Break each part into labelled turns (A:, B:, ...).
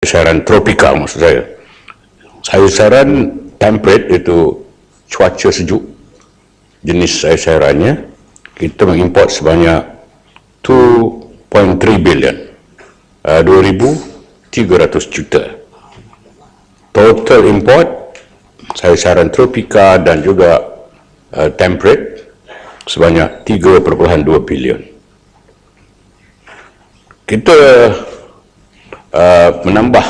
A: sayuran tropika maksud saya. Sayuran temperate itu cuaca sejuk, jenis sayurannya kita mengimport sebanyak 2.3 billion, 2,300 juta. Total import sayuran tropika dan juga temperate sebanyak 3.2 billion. Kita menambah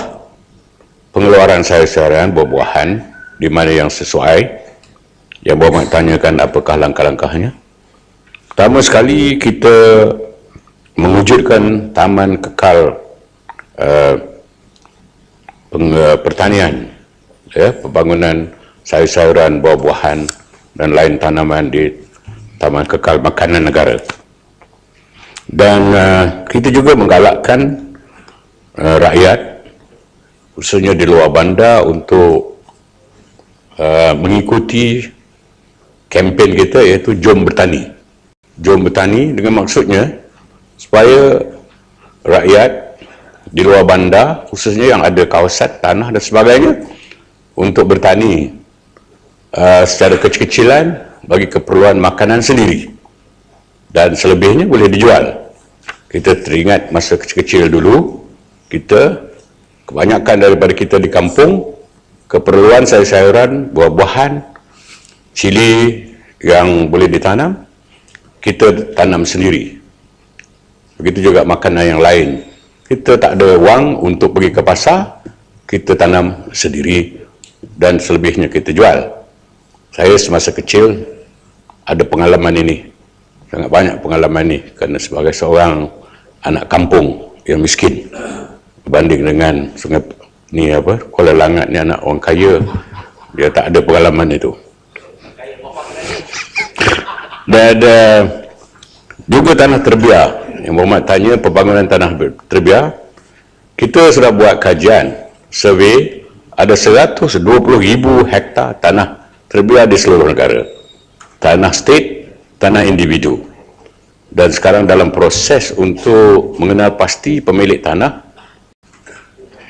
A: pengeluaran sayur-sayuran, buah-buahan di mana yang sesuai. Yang Bapak tanyakan apakah langkah-langkahnya. Pertama sekali kita mewujudkan taman kekal pertanian, pembangunan sayur-sayuran, buah-buahan dan lain tanaman di taman kekal makanan negara. Dan kita juga menggalakkan rakyat khususnya di luar bandar untuk mengikuti kempen kita, iaitu Jom Bertani. Jom Bertani dengan maksudnya supaya rakyat di luar bandar khususnya yang ada kawasan tanah dan sebagainya untuk bertani secara kecil-kecilan bagi keperluan makanan sendiri, dan selebihnya boleh dijual. Kita teringat masa kecil-kecil dulu, kebanyakan daripada kita di kampung, keperluan sayur-sayuran, buah-buahan, cili yang boleh ditanam, kita tanam sendiri. Begitu juga makanan yang lain. Kita tak ada wang untuk pergi ke pasar, kita tanam sendiri dan selebihnya kita jual. Saya semasa kecil ada pengalaman ini, sangat banyak pengalaman ini, kerana sebagai seorang anak kampung yang miskin, berbanding dengan Sungai Kuala Langat ni anak orang kaya, dia tak ada pengalaman itu. Dan juga tanah terbiar, yang Muhammad tanya pembangunan tanah terbiar, kita sudah buat kajian, survey, ada 120,000 hektar tanah terbiar di seluruh negara, tanah state, tanah individu. Dan sekarang dalam proses untuk mengenal pasti pemilik tanah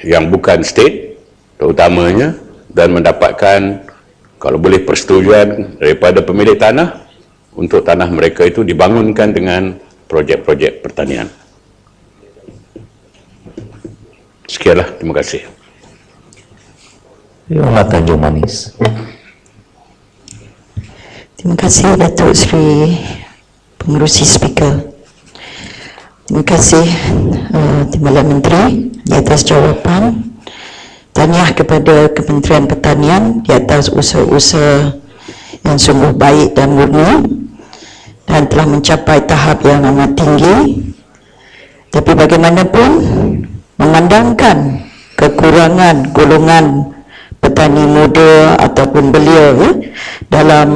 A: yang bukan state terutamanya, dan mendapatkan kalau boleh persetujuan daripada pemilik tanah untuk tanah mereka itu dibangunkan dengan projek-projek pertanian. Sekianlah, terima kasih.
B: Yola Tanjung Manis.
C: Terima kasih Datuk Seri Pengerusi Speaker. Terima kasih Timbalan Menteri di atas jawapan. Tahniah kepada Kementerian Pertanian di atas usaha-usaha yang sungguh baik dan murni dan telah mencapai tahap yang amat tinggi. Tapi bagaimanapun, memandangkan kekurangan golongan petani muda ataupun belia dalam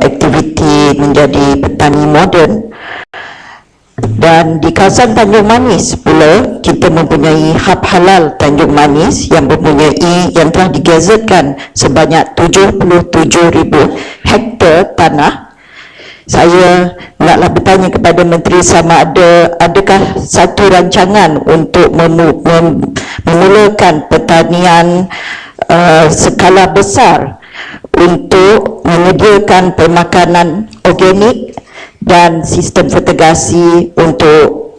C: aktiviti menjadi petani moden. Dan di kawasan Tanjung Manis pula kita mempunyai hab halal Tanjung Manis yang telah digazetkan sebanyak 77,000 hektar tanah. Saya naklah bertanya kepada Menteri sama adakah satu rancangan untuk memulakan pertanian skala besar untuk menyediakan pemakanan organik dan sistem fertigasi untuk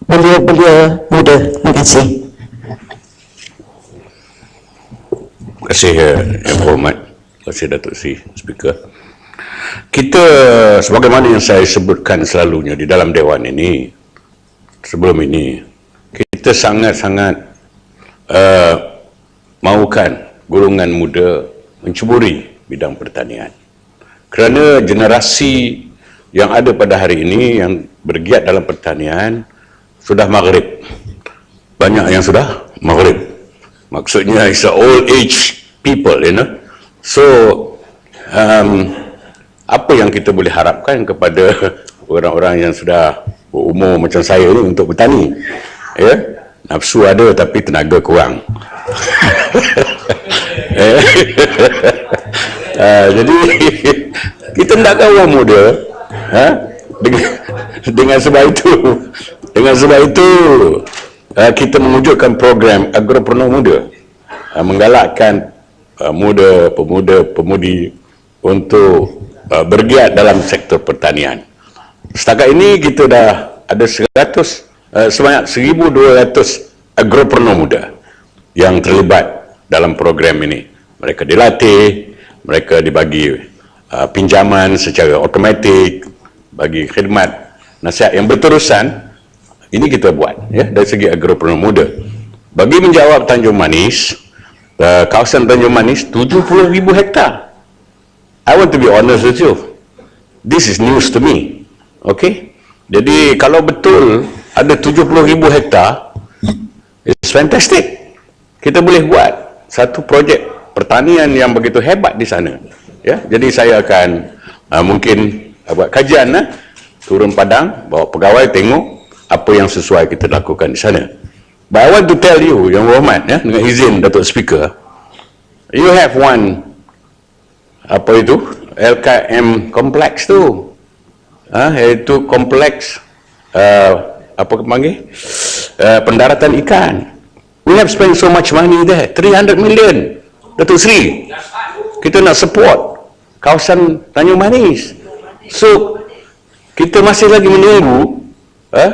C: belia-belia muda. Terima kasih.
A: Terima kasih Yang Berhormat. Terima kasih Datuk Seri Speaker. Kita sebagaimana yang saya sebutkan selalunya di dalam Dewan ini, sebelum ini, kita sangat-sangat mahukan golongan muda menceburi bidang pertanian. Kerana generasi yang ada pada hari ini yang bergiat dalam pertanian sudah maghrib. Banyak yang sudah maghrib. Maksudnya it's a old age people, you know. So apa yang kita boleh harapkan kepada orang-orang yang sudah berumur macam saya ni untuk bertani? Ya, nafsu ada tapi tenaga kurang. Jadi kita hendakkan orang muda dengan sebab itu kita mewujudkan program agropreneur muda, menggalakkan pemuda-pemudi untuk bergiat dalam sektor pertanian. Setakat ini kita dah ada sebanyak 1,200 agropreneur muda yang terlibat dalam program ini. Mereka dilatih, mereka dibagi pinjaman secara automatik, bagi khidmat nasihat yang berterusan. Ini kita buat ya dari segi agropreneur muda. Bagi menjawab Tanjung Manis, kawasan Tanjung Manis 70,000 hektar. I want to be honest with you, this is news to me. Okay, jadi kalau betul ada 70,000 hektar, it's fantastic. Kita boleh buat satu projek pertanian yang begitu hebat di sana. Ya, jadi saya akan mungkin buat kajian, turun padang, bawa pegawai tengok apa yang sesuai kita lakukan di sana. But I want to tell you, Yang Berhormat, ya, dengan izin Datuk Speaker, you have one LKM kompleks tu, iaitu kompleks pendaratan ikan. We have spent so much money there, 300 million, Datuk Seri. Kita nak support kawasan Tanjung Manis. So kita masih lagi menunggu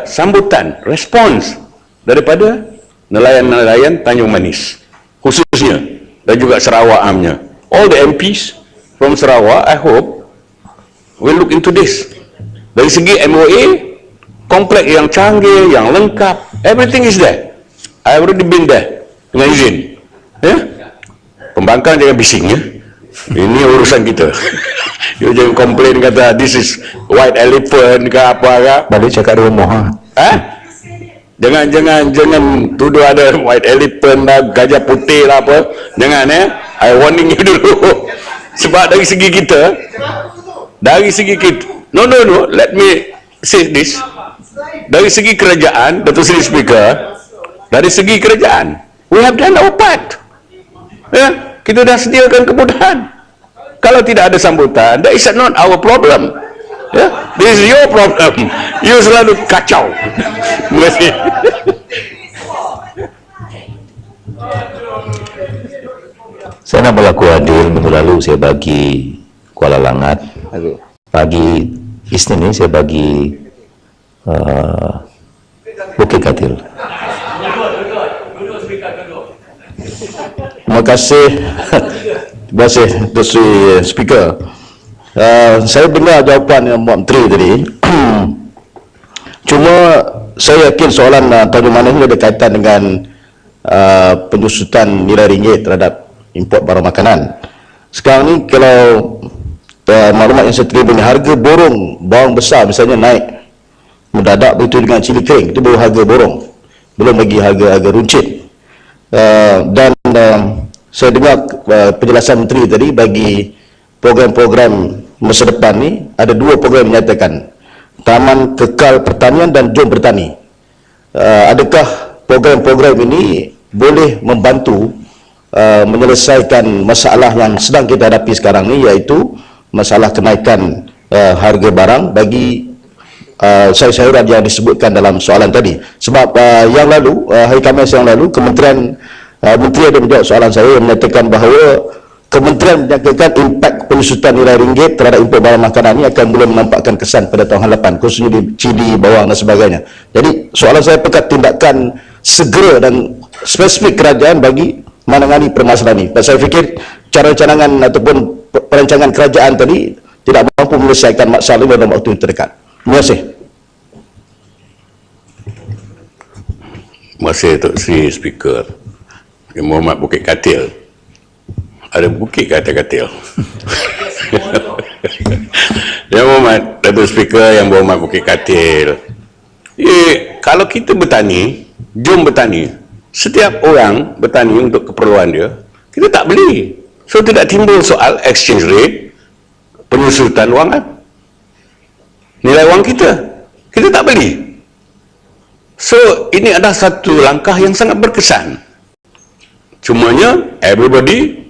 A: sambutan, respons daripada nelayan-nelayan Tanjung Manis khususnya, dan juga Sarawak amnya. All the MPs from Sarawak, I hope, will look into this. Dari segi MOA, kompleks yang canggih, yang lengkap, everything is there. I have already been there, dengan izin. Ya? Pembangkang jangan bising, ya. Ini urusan kita. You jangan komplain kata this is white elephant ke apa ke.
B: Balik cakap di rumah.
A: Jangan tuduh ada white elephant lah, gajah putih lah apa. Jangan, ya. I warning you dulu. Sebab dari segi kita, no, let me say this. Dari segi kerajaan, Datuk Seri Speaker, dari segi kerajaan, we have done our part. Ya, kita dah sediakan kemudahan. Kalau tidak ada sambutan, that is not our problem. Ya, this is your problem. You selalu kacau. Terima kasih.
B: Saya nak berlaku adil. Minggu lalu saya bagi Kuala Langat. Pagi Isnin ini saya bagi Bukit Katil. Terima kasih. Terima kasih, Datuk Speaker. Saya benar jawapan yang Pak Menteri tadi. Cuma saya yakin soalan Tanjung Manis ini ada kaitan dengan penyusutan nilai ringgit terhadap import barang makanan. Sekarang ni kalau maklumat yang saya terima, harga borong bawang besar misalnya naik mendadak, begitu dengan cili kering, itu baru harga borong, belum lagi harga runcit. Dan saya dengar penjelasan Menteri tadi bagi program-program masa depan ni, ada dua program menyatakan Taman Kekal Pertanian dan Jom Bertani. Adakah program-program ini boleh membantu menyelesaikan masalah yang sedang kita hadapi sekarang ni, iaitu masalah kenaikan harga barang bagi sayur-sayuran yang disebutkan dalam soalan tadi. Sebab yang lalu, hari Khamis yang lalu, Menteri ada menjawab soalan saya yang menyatakan bahawa Kementerian menyatakan impak penyusutan nilai ringgit terhadap import barang makanan ini akan mula menampakkan kesan pada tahun hadapan, khususnya di cili, bawang dan sebagainya. Jadi soalan saya, apakah tindakan segera dan spesifik kerajaan bagi menangani permasalahan ini? Dan saya fikir cara rancangan ataupun perancangan kerajaan tadi tidak mampu menyelesaikan masalah ini dalam waktu yang terdekat. Terima kasih.
A: Terima kasih, Datuk Seri Speaker. Yang Berhormat Bukit Katil. Ada bukit kata Katil. Yang Berhormat Datuk Speaker, Yang Berhormat Bukit Katil. Kalau kita bertani, jom bertani. Setiap orang bertani untuk keperluan dia, kita tak beli. So tidak timbul soal exchange rate, penyusutan wangan. Nilai wang kita tak beli. So ini adalah satu langkah yang sangat berkesan. Cumanya everybody,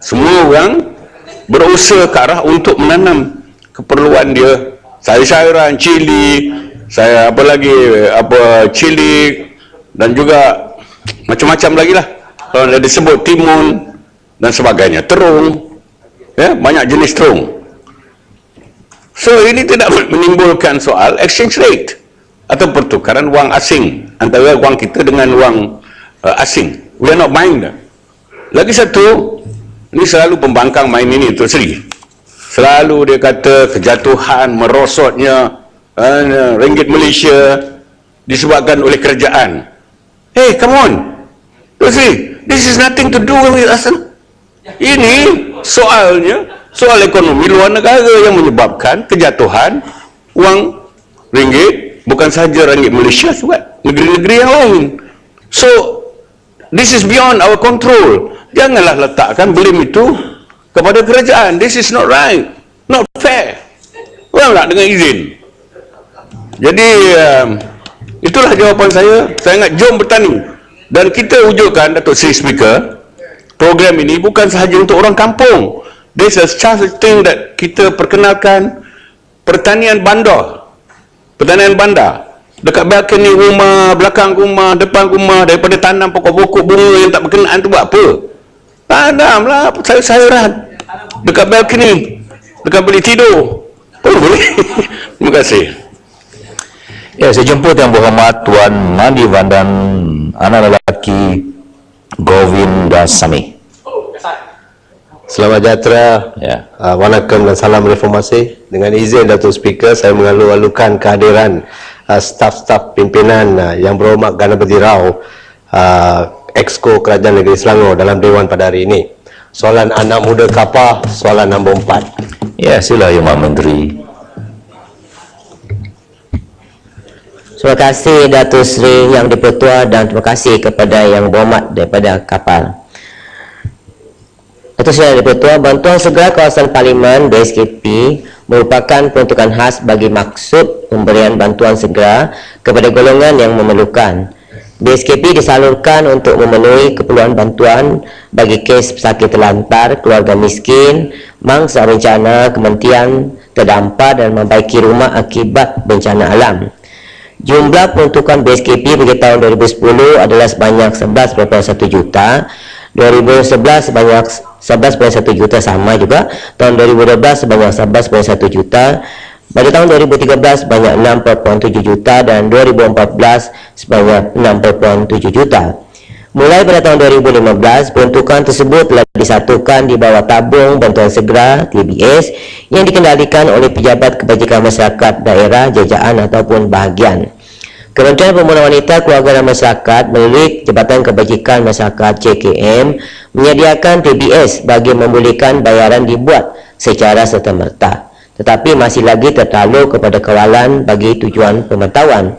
A: semua orang berusaha ke arah untuk menanam keperluan dia, sayur-sayuran, cili, cili, dan juga macam-macam lagi lah. Kalau ada disebut timun dan sebagainya, terung, ya, banyak jenis terung. So ini tidak menimbulkan soal exchange rate atau pertukaran wang asing antara wang kita dengan wang asing. We are not buying that. Lagi satu, ini selalu pembangkang main ini Tuan Sri. Selalu dia kata kejatuhan, merosotnya ringgit Malaysia disebabkan oleh kerajaan. Hey, come on, Tuan Sri, this is nothing to do with us. Ini soalnya soal ekonomi luar negara yang menyebabkan kejatuhan wang ringgit, bukan sahaja ringgit Malaysia, sebab negeri-negeri yang lain. So this is beyond our control. Janganlah letakkan blame itu kepada kerajaan. This is not right, not fair. Orang nak dengan izin. Jadi itulah jawapan saya. Saya ingat jom bertani, dan kita wujudkan, Datuk Seri Speaker, program ini bukan sahaja untuk orang kampung. There's a thing that kita perkenalkan pertanian bandar. Pertanian bandar. Dekat balkoni rumah, belakang rumah, depan rumah, daripada tanam pokok-pokok bunga yang tak berkenaan tu buat apa? Tanamlah sayur-sayuran dekat balkoni, dekat bilik tidur pun boleh. Terima kasih.
D: Ya, saya jemput Yang Berhormat Tuan Mandi Vandan, anak lelaki Govindasamy.
E: Selamat sejahtera,
D: Ya.
E: Wanakkam dan salam reformasi. Dengan izin Datuk Speaker, saya mengalu-alukan kehadiran staf-staf pimpinan Yang Berhormat Ganapati Rao, Exco Kerajaan Negeri Selangor dalam Dewan pada hari ini. Soalan anak muda kapal, soalan nombor 4.
D: Ya, sila Yang Maha Menteri.
F: Terima kasih Datuk Seri Yang Dipertua, dan terima kasih kepada Yang Berhormat daripada kapal. Datuk Seri Yang Dipertua, bantuan segera kawasan Parlimen BSKP merupakan peruntukan khas bagi maksud pemberian bantuan segera kepada golongan yang memerlukan. BSKP disalurkan untuk memenuhi keperluan bantuan bagi kes pesakit terlantar, keluarga miskin, mangsa bencana, kematian, terdampar dan membaiki rumah akibat bencana alam. Jumlah peruntukan BSKP bagi tahun 2010 adalah sebanyak 11.1 juta, 2011 sebanyak 11.1 juta sama juga, tahun 2012 sebanyak 11.1 juta, pada tahun 2013 sebanyak 6.7 juta dan 2014 sebanyak 6.7 juta. Mulai pada tahun 2015, peruntukan tersebut telah disatukan di bawah tabung bantuan segera TBS yang dikendalikan oleh Pejabat Kebajikan Masyarakat Daerah, Jajaan ataupun Bahagian. Kementerian Pembangunan Wanita, Keluarga dan Masyarakat melalui Jabatan Kebajikan Masyarakat JKM menyediakan TBS bagi membolehkan bayaran dibuat secara serta-merta, tetapi masih lagi tertakluk kepada kawalan bagi tujuan pemantauan.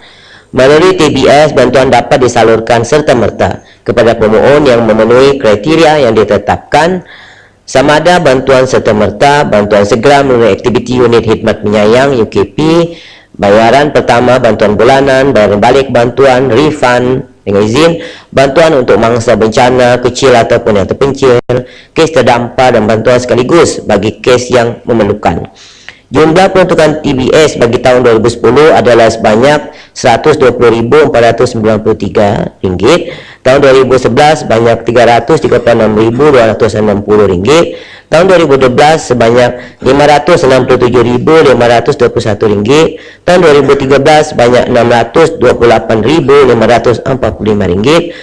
F: Melalui TBS, bantuan dapat disalurkan serta-merta kepada pemohon yang memenuhi kriteria yang ditetapkan, sama ada bantuan serta-merta, bantuan segera melalui aktiviti unit khidmat penyayang UKP, bayaran pertama, bantuan bulanan, bayaran balik bantuan, refund dengan izin, bantuan untuk mangsa bencana kecil ataupun yang terpencil, kes terdampar dan bantuan sekaligus bagi kes yang memerlukan. Jumlah peruntukan TBS bagi tahun 2010 adalah sebanyak RM120,493, tahun 2011 sebanyak RM336,260, tahun 2012 sebanyak RM567,521, tahun 2013 sebanyak RM628,545,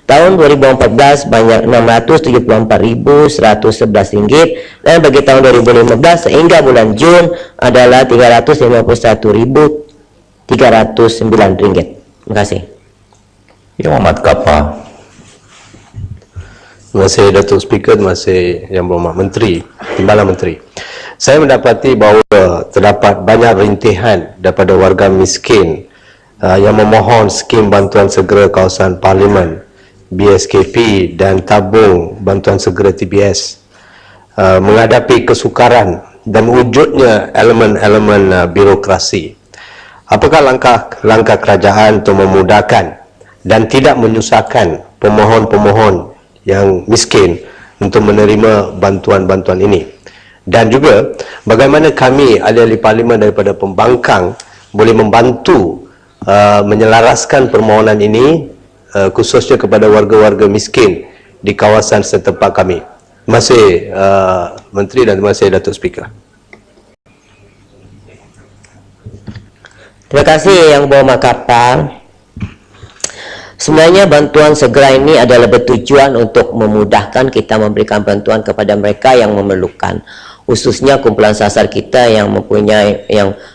F: tahun 2014 banyak RM674,111, dan bagi tahun 2015 sehingga bulan Jun adalah RM351,309. Terima kasih.
D: Yang Berhormat Kapal.
E: Terima kasih Datuk Speaker, terima kasih Yang Berhormat Menteri, Timbalan Menteri. Saya mendapati bahawa terdapat banyak rintihan daripada warga miskin yang memohon skim bantuan segera kawasan Parlimen BSKP dan tabung bantuan segera TBS menghadapi kesukaran dan wujudnya elemen-elemen birokrasi. Apakah langkah kerajaan untuk memudahkan dan tidak menyusahkan pemohon-pemohon yang miskin untuk menerima bantuan-bantuan ini? Dan juga bagaimana kami ahli-ahli Parlimen daripada pembangkang boleh membantu menyelaraskan permohonan ini khususnya kepada warga-warga miskin di kawasan setempat kami. Terima kasih Menteri dan terima kasih Datuk Speaker.
F: Terima kasih Yang Berhormat Kapal. Sebenarnya bantuan segera ini adalah bertujuan untuk memudahkan kita memberikan bantuan kepada mereka yang memerlukan, khususnya kumpulan sasar kita yang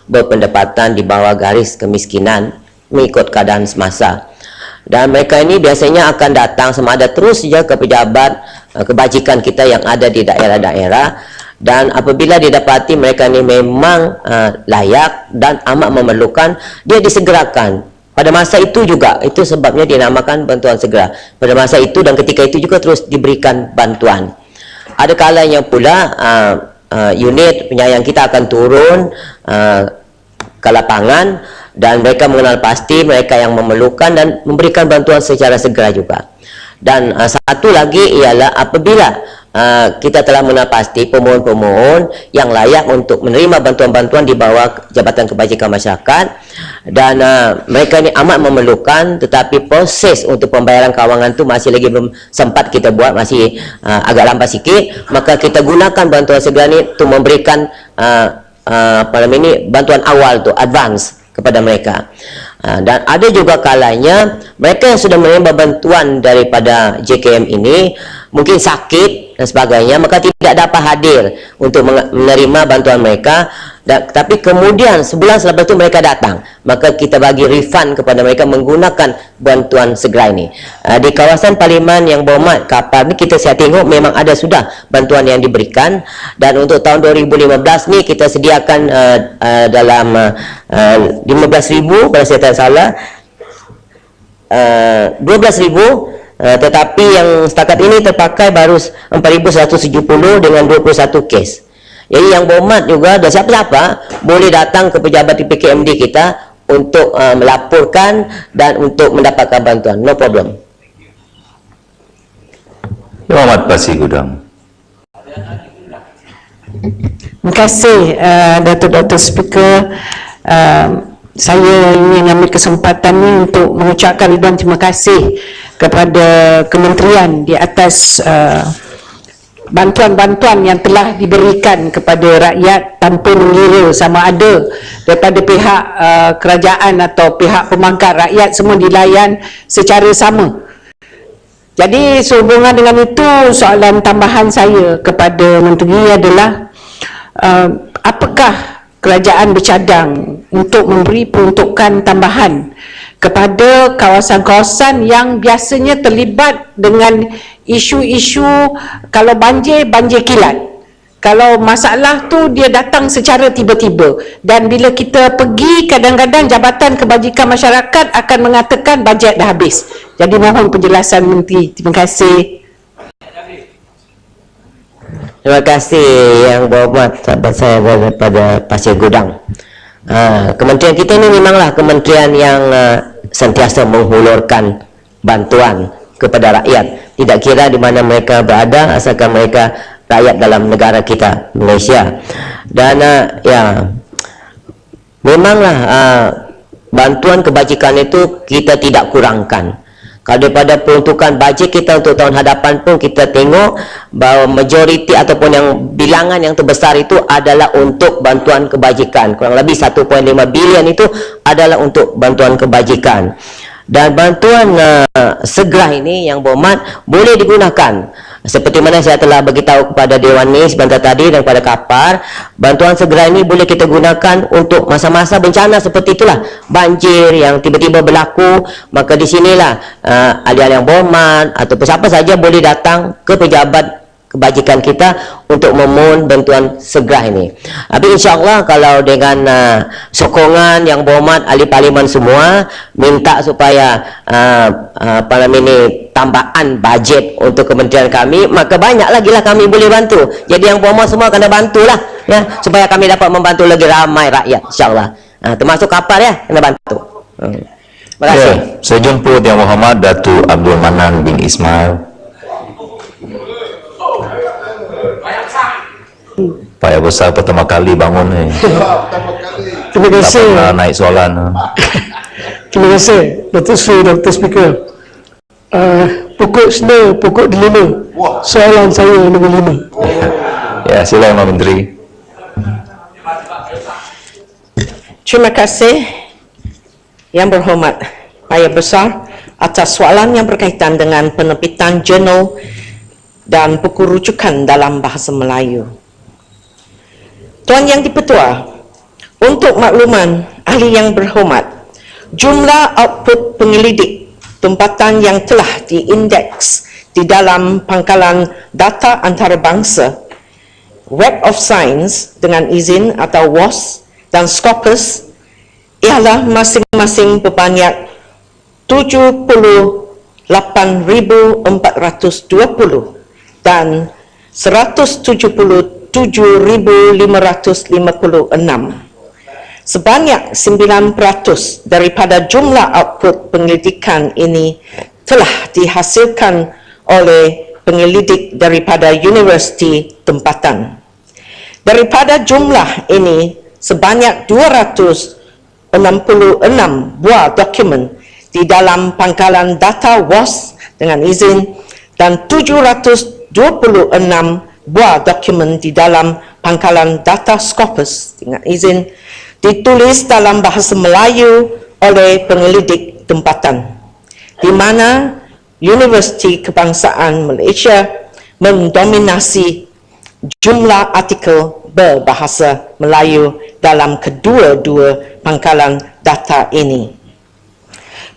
F: berpendapatan di bawah garis kemiskinan mengikut keadaan semasa. Dan mereka ini biasanya akan datang sama ada terus saja ke pejabat kebajikan kita yang ada di daerah-daerah, dan apabila didapati mereka ini memang layak dan amat memerlukan, dia disegerakan. Pada masa itu juga, itu sebabnya dinamakan bantuan segera. Pada masa itu dan ketika itu juga terus diberikan bantuan. Ada kalanya pula unit penyayang kita akan turun ke lapangan dan mereka mengenal pasti mereka yang memerlukan dan memberikan bantuan secara segera juga. Dan satu lagi ialah apabila kita telah mengenal pasti pemohon-pemohon yang layak untuk menerima bantuan-bantuan di bawah Jabatan Kebajikan Masyarakat, dan mereka ini amat memerlukan, tetapi proses untuk pembayaran kewangan itu masih lagi belum sempat kita buat, masih agak lambat sikit, maka kita gunakan bantuan segera ini untuk memberikan bantuan awal tu, advance kepada mereka. Dan ada juga kalanya mereka yang sudah menerima bantuan daripada JKM ini mungkin sakit dan sebagainya, maka tidak dapat hadir untuk menerima bantuan mereka, tapi kemudian sebulan selepas itu mereka datang, maka kita bagi refund kepada mereka menggunakan bantuan segera ini. Di kawasan Parlimen Yang Berhormat Kapal ni kita saya tengok memang ada sudah bantuan yang diberikan, dan untuk tahun 2015 ni kita sediakan dalam 15,000 kalau saya tak salah, 12,000, tetapi yang setakat ini terpakai baru 4,170 dengan 21 kes. Jadi Yang Berhormat juga dan siapa-siapa boleh datang ke pejabat di PKMD kita untuk melaporkan dan untuk mendapatkan bantuan, no problem.
D: Yang Berhormat Pasir Gudang.
C: Terima kasih Datuk Speaker. Saya ingin ambil kesempatan ini untuk mengucapkan ribuan terima kasih kepada kementerian di atas bantuan-bantuan yang telah diberikan kepada rakyat tanpa mengira sama ada daripada pihak kerajaan atau pihak pemangkat, rakyat semua dilayan secara sama. Jadi sehubungan dengan itu, soalan tambahan saya kepada menteri adalah apakah kerajaan bercadang untuk memberi peruntukan tambahan kepada kawasan-kawasan yang biasanya terlibat dengan isu-isu kalau banjir kilat. Kalau masalah tu dia datang secara tiba-tiba, dan bila kita pergi kadang-kadang Jabatan Kebajikan Masyarakat akan mengatakan bajet dah habis. Jadi mohon penjelasan Menteri. Terima kasih.
F: Terima kasih Yang Berhormat sahabat saya daripada Pasir Gudang. Kementerian kita ini memanglah kementerian yang sentiasa menghulurkan bantuan kepada rakyat, tidak kira di mana mereka berada, asalkan mereka rakyat dalam negara kita Malaysia. Dan memanglah bantuan kebajikan itu kita tidak kurangkan. Kalau daripada peruntukan bajet kita untuk tahun hadapan pun kita tengok bahawa majoriti ataupun yang bilangan yang terbesar itu adalah untuk bantuan kebajikan. Kurang lebih 1.5 bilion itu adalah untuk bantuan kebajikan. Dan bantuan segera ini Yang Berhormat boleh digunakan seperti mana saya telah beritahu kepada Dewan ni sebentar tadi dan kepada Kapar. Bantuan segera ini boleh kita gunakan untuk masa-masa bencana seperti itulah, banjir yang tiba-tiba berlaku, maka di sinilah ahli-ahli Yang Berhormat ataupun siapa saja boleh datang ke pejabat kebajikan kita untuk memohon bantuan segera ini. Tapi insyaAllah kalau dengan sokongan Yang Berhormat ahli parlimen semua minta supaya tambahan bajet untuk kementerian kami, maka banyak lagi lah kami boleh bantu. Jadi Yang Berhormat semua kena bantulah ya, supaya kami dapat membantu lagi ramai rakyat insyaAllah. Termasuk kapal ya, kena bantu. Terima kasih.
D: Saya jemput Yang Berhormat Datuk Abdul Manan bin Ismail. Payah besar pertama kali bangun ni.
G: Terima
D: Tak
G: kasih.
D: pernah naik soalan.
G: Terima kasih Datuk Seri Dr. Speaker.
H: pokok sena, pokok delima. Soalan saya nombor 5.
D: Ya, silakan Pak Menteri.
C: Terima kasih Yang Berhormat Paya Besar atas soalan yang berkaitan dengan penerbitan jurnal dan buku rujukan dalam bahasa Melayu. Tuan Yang Dipertua, untuk makluman ahli yang berhormat, jumlah output penyelidik tempatan yang telah diindeks di dalam pangkalan data antarabangsa Web of Science dengan izin atau WOS dan Scopus ialah masing-masing berbanyak 78,420 dan 177,556. Sebanyak 9% daripada jumlah output penyelidikan ini telah dihasilkan oleh penyelidik daripada universiti tempatan. Daripada jumlah ini, sebanyak 266 buah dokumen di dalam pangkalan data WOS dengan izin dan 726 buah dokumen di dalam pangkalan data Scopus dengan izin ditulis dalam bahasa Melayu oleh penyelidik tempatan, di mana Universiti Kebangsaan Malaysia mendominasi jumlah artikel berbahasa Melayu dalam kedua-dua pangkalan data ini.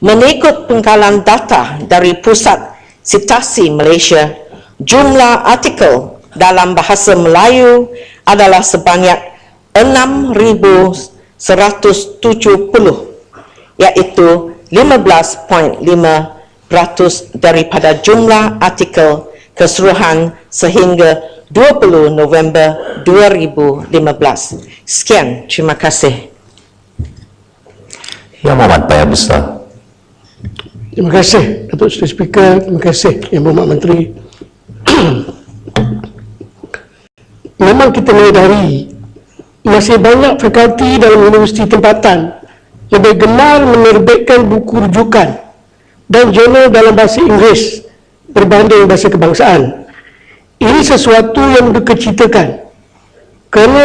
C: Mengikut pangkalan data dari Pusat Sitasi Malaysia, jumlah artikel dalam bahasa Melayu adalah sebanyak 6,170, iaitu 15.5% daripada jumlah artikel keseluruhan sehingga 20 November 2015. Sekian, terima kasih.
D: Yang Berhormat Paya Besar.
H: Terima kasih Datuk Seri Speaker, terima kasih Yang Berhormat Menteri. Memang kita menyadari masih banyak fakulti dalam universiti tempatan lebih gemar menerbitkan buku rujukan dan jurnal dalam bahasa Inggeris berbanding bahasa kebangsaan. Ini sesuatu yang dikecitakan kerana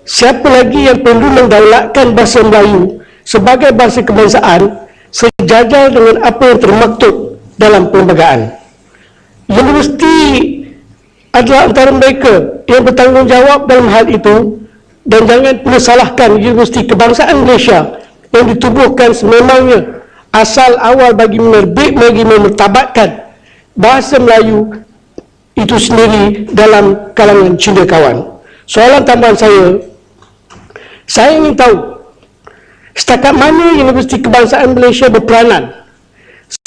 H: siapa lagi yang perlu mendaulatkan bahasa Melayu sebagai bahasa kebangsaan sejajar dengan apa yang termaktub dalam perlembagaan. Universiti adalah antara mereka yang bertanggungjawab dalam hal itu, dan jangan pernah salahkan Universiti Kebangsaan Malaysia yang ditubuhkan sememangnya asal awal bagi menerbit, bagi memertabatkan bahasa Melayu itu sendiri dalam kalangan cendekiawan. Soalan tambahan saya ingin tahu setakat mana Universiti Kebangsaan Malaysia berperanan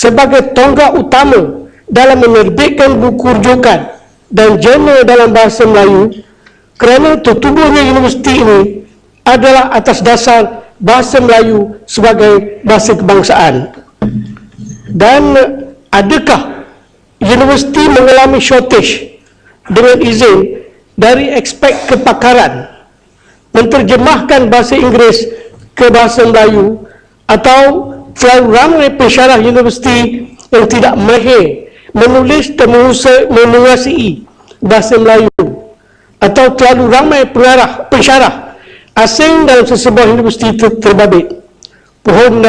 H: sebagai tonggak utama dalam menerbitkan buku rujukan dan jurnal dalam bahasa Melayu, kerana tertubuhnya universiti ini adalah atas dasar bahasa Melayu sebagai bahasa kebangsaan. Dan adakah universiti mengalami shortage dengan izin dari aspek kepakaran menterjemahkan bahasa Inggeris ke bahasa Melayu, atau terlalu ramai pensyarah universiti yang tidak mahir menulis dan menguasai bahasa Melayu, atau terlalu ramai pensyarah asing dalam sesebuah universiti terbabit? Mohon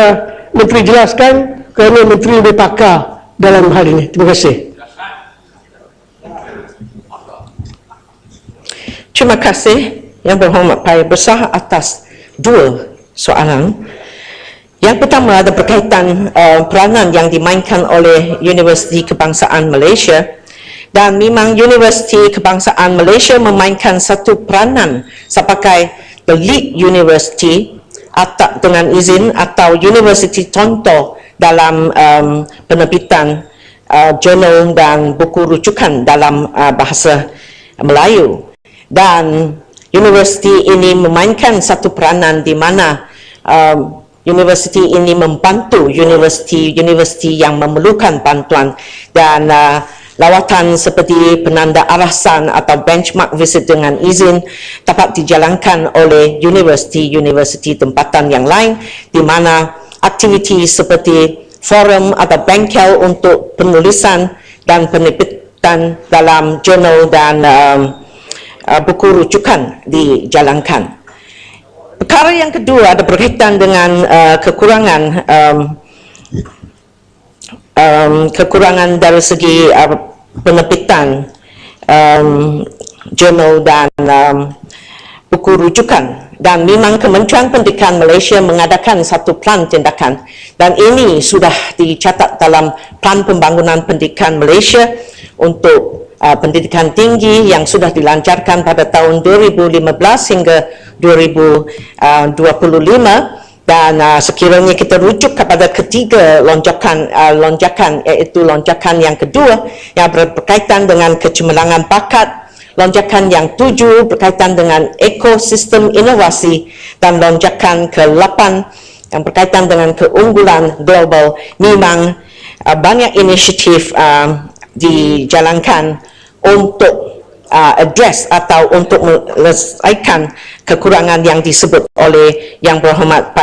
H: Menteri jelaskan kerana Menteri lebih pakar dalam hal ini. Terima kasih.
C: Terima kasih Yang Berhormat Paya Besar atas dua soalan. Yang pertama ada berkaitan peranan yang dimainkan oleh Universiti Kebangsaan Malaysia, dan memang Universiti Kebangsaan Malaysia memainkan satu peranan sebagai the lead university atau dengan izin atau universiti contoh dalam penerbitan jurnal dan buku rujukan dalam bahasa Melayu. Dan universiti ini memainkan satu peranan di mana universiti ini membantu universiti yang memerlukan bantuan, dan lawatan seperti penanda arasan atau benchmark visit dengan izin dapat dijalankan oleh universiti tempatan yang lain, di mana aktiviti seperti forum atau bengkel untuk penulisan dan penerbitan dalam jurnal dan buku rujukan dijalankan. Perkara yang kedua ada berkaitan dengan kekurangan dari segi penerbitan jurnal dan buku rujukan, dan memang Kementerian Pendidikan Malaysia mengadakan satu plan tindakan, dan ini sudah dicatat dalam Plan Pembangunan Pendidikan Malaysia untuk pendidikan tinggi yang sudah dilancarkan pada tahun 2015 hingga 2025, dan sekiranya kita rujuk kepada ketiga lonjakan iaitu lonjakan yang kedua yang berkaitan dengan kecemerlangan bakat, lonjakan yang 7 berkaitan dengan ekosistem inovasi, dan lonjakan ke-8 yang berkaitan dengan keunggulan global. Memang banyak inisiatif dijalankan untuk address atau untuk menyelesaikan kekurangan yang disebut oleh Yang Berhormat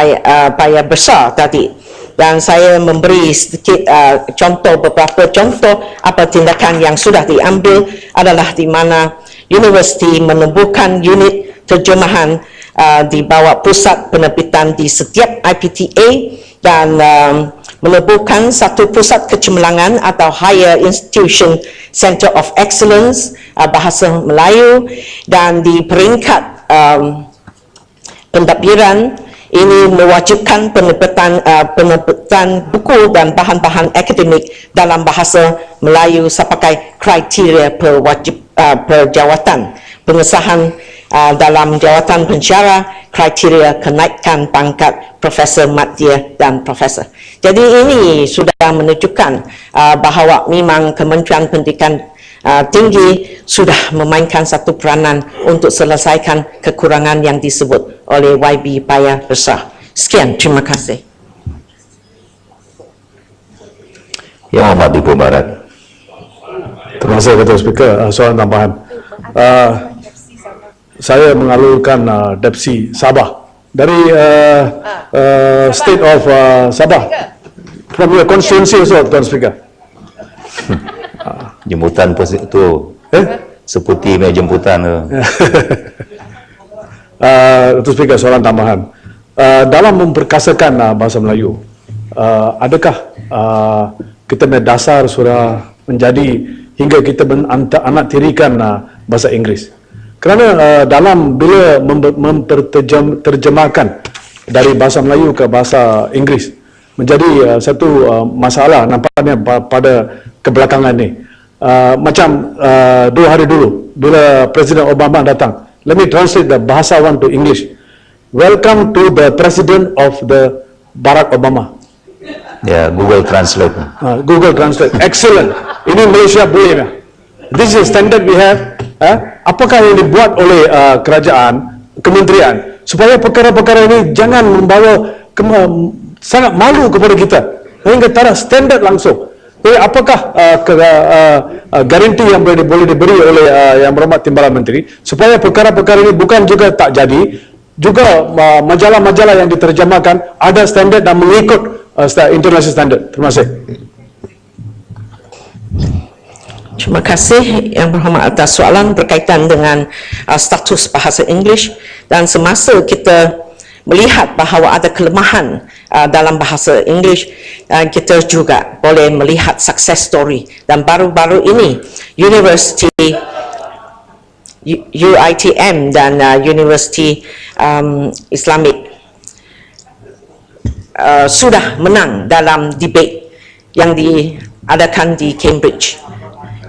C: Paya Besar tadi. Dan saya memberi sedikit beberapa contoh apa tindakan yang sudah diambil adalah di mana universiti menubuhkan unit terjemahan di bawah pusat penerbitan di setiap IPTA, dan menubuhkan satu pusat kecemerlangan atau Higher Institution Center of Excellence bahasa Melayu, dan di peringkat pentadbiran ini mewajibkan penerbitan buku dan bahan-bahan akademik dalam bahasa Melayu sebagai kriteria perjawatan. Pengesahan dalam jawatan pensyarah kriteria kenaikan pangkat profesor madya dan profesor. Jadi ini sudah menunjukkan bahawa memang Kementerian Pendidikan Tinggi sudah memainkan satu peranan untuk selesaikan kekurangan yang disebut oleh YB Paya Besar. Sekian, terima kasih.
D: Yang Amat Ipoh Barat.
I: Terima kasih Ketua Speaker. Soalan tambahan. Saya mengalurkan Depsi Sabah dari State of Sabah, from your constituency also, Tuan Speaker.
D: Jemputan itu seperti meja jemputan.
I: Tuan Speaker, soalan tambahan. Dalam memperkasakan bahasa Melayu, adakah kita punya dasar sudah menjadi hingga kita anak tirikan bahasa Inggeris? Kerana dalam bila memperterjemahkan dari bahasa Melayu ke bahasa Inggeris menjadi satu masalah nampaknya pada kebelakangan ni. Macam 2 hari dulu bila Presiden Obama datang, let me translate the bahasa one to English. Welcome to the President of the Barack Obama.
D: Ya, Google Translate.
I: Google Translate, excellent. Ini Malaysia boleh. This is standard we have. Apakah yang dibuat oleh kerajaan, kementerian, supaya perkara-perkara ini jangan membawa sangat malu kepada kita, hingga taraf standard langsung. Jadi apakah garanti yang boleh diberi oleh Yang Berhormat Timbalan Menteri supaya perkara-perkara ini bukan juga tak jadi, juga majalah-majalah yang diterjemahkan ada standard dan mengikut international standard. Terima kasih.
C: Terima kasih Yang Berhormat atas soalan berkaitan dengan status bahasa Inggeris, dan semasa kita melihat bahawa ada kelemahan dalam bahasa Inggeris, kita juga boleh melihat success story, dan baru-baru ini Universiti UiTM dan Universiti Islamic sudah menang dalam debate yang diadakan di Cambridge.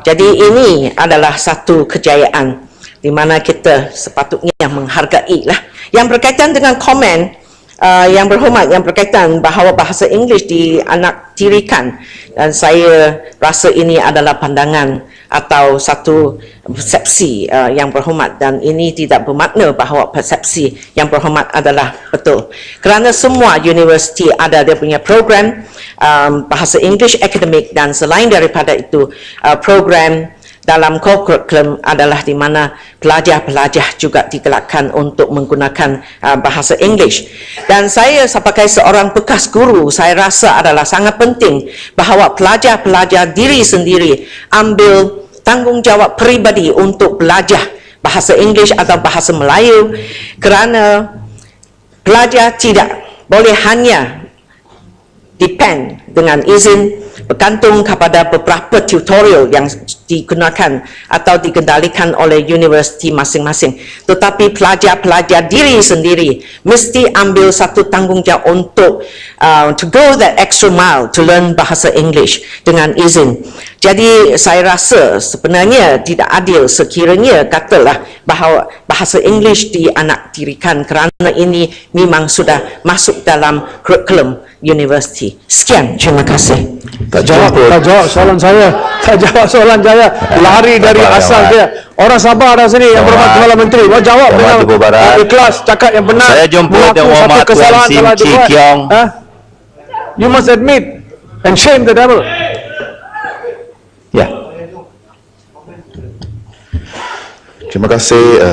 C: Jadi ini adalah satu kejayaan di mana kita sepatutnya menghargai lah. Yang berkaitan dengan komen Yang Berhormat yang berkaitan bahawa bahasa Inggeris dianaktirikan, dan saya rasa ini adalah pandangan atau satu persepsi Yang Berhormat, dan ini tidak bermakna bahawa persepsi Yang Berhormat adalah betul, kerana semua universiti ada dia punya program bahasa Inggeris akademik, dan selain daripada itu program dalam core curriculum adalah di mana pelajar-pelajar juga digalakkan untuk menggunakan bahasa English. Dan saya sebagai seorang bekas guru, saya rasa adalah sangat penting bahawa pelajar-pelajar diri sendiri ambil tanggungjawab peribadi untuk belajar bahasa English atau bahasa Melayu, kerana pelajar tidak boleh hanya depend dengan izin bergantung kepada beberapa tutorial yang digunakan atau dikendalikan oleh universiti masing-masing, tetapi pelajar-pelajar diri sendiri mesti ambil satu tanggungjawab untuk to go that extra mile to learn bahasa English dengan izin. Jadi saya rasa sebenarnya tidak adil sekiranya katalah bahawa bahasa English dianaktirikan, kerana ini memang sudah masuk dalam kurikulum universiti. Sekian, terima kasih.
I: Tak jawab soalan saya. Tak jawab soalan saya. Lari dari asal dia. Orang Sabah ada sini yang berhormat Kepala Menteri. Mau jawab dengan ikhlas, cakap yang benar.
D: Saya jemput yang hormat Tuan Sim Chi Kiong.
I: You must admit and shame the devil.
D: Ya.
B: Terima kasih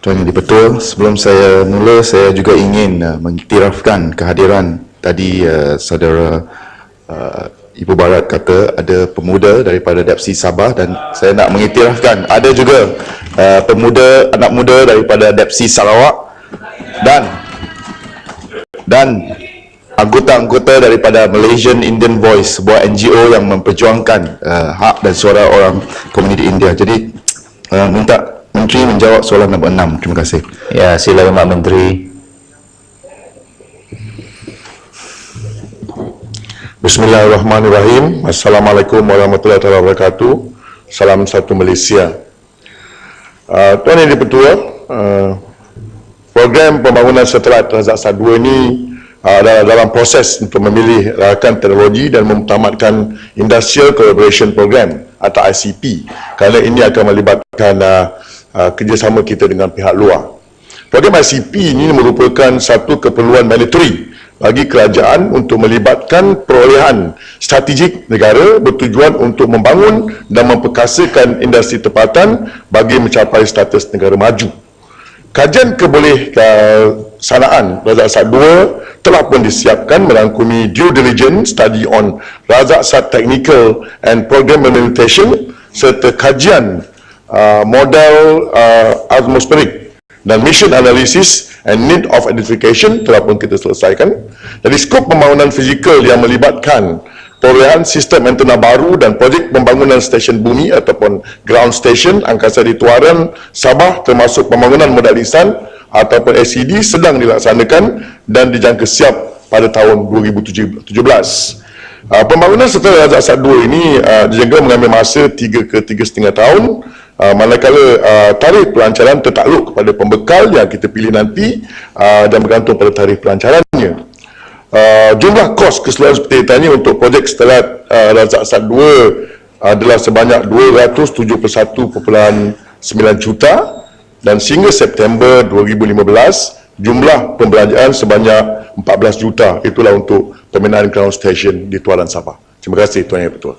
B: Tuan Yang Di-Pertua. Sebelum saya mula, saya juga ingin mengiktirafkan kehadiran tadi saudara Ibu Barat kata ada pemuda daripada Dapsi Sabah, dan saya nak mengiktirafkan ada juga anak muda daripada Dapsi Sarawak dan anggota-anggota daripada Malaysian Indian Voice, sebuah NGO yang memperjuangkan hak dan suara orang komuniti India. Jadi minta Menteri menjawab soalan nombor 6. Terima kasih.
D: Ya, silakan Pak Menteri.
G: Bismillahirrahmanirrahim. Assalamualaikum warahmatullahi wabarakatuh. Salam satu Malaysia. Tuan Yang Di-Pertua, program pembangunan satelit Razak 2 ini adalah dalam proses untuk memilih rakan teknologi dan mengutamatkan Industrial Collaboration Program atau ICP, kerana ini akan melibatkan kerjasama kita dengan pihak luar. Program ICP ini merupakan satu keperluan mandatory bagi kerajaan untuk melibatkan perolehan strategik negara bertujuan untuk membangun dan memperkasakan industri tempatan bagi mencapai status negara maju. Kajian kebolehsanaan Razak Sat 2 telah pun disiapkan merangkumi due diligence study on Razak Sat technical and program implementation serta kajian modal atmosferik dan mission analysis and need of identification telah pun kita selesaikan. Jadi skop pembangunan fizikal yang melibatkan perolehan sistem antena baru dan projek pembangunan stesen bumi ataupun ground station angkasa di Tuaran Sabah, termasuk pembangunan modal lisan ataupun SCD sedang dilaksanakan dan dijangka siap pada tahun 2017. Pembangunan setelah Razak Sat 2 ini dijangka mengambil masa 3 ke 3,5 tahun, manakala tarikh pelancaran tertakluk kepada pembekal yang kita pilih nanti dan bergantung pada tarikh pelancarannya. Jumlah kos keseluruhan seperti tanya untuk projek satelit Razak Sat 2 adalah sebanyak 271.9 juta, dan sehingga September 2015 jumlah pembelanjaan sebanyak 14 juta. Itulah untuk pemindahan ground station di Tuaran Sabah. Terima kasih Tuan Yang Di-Pertua.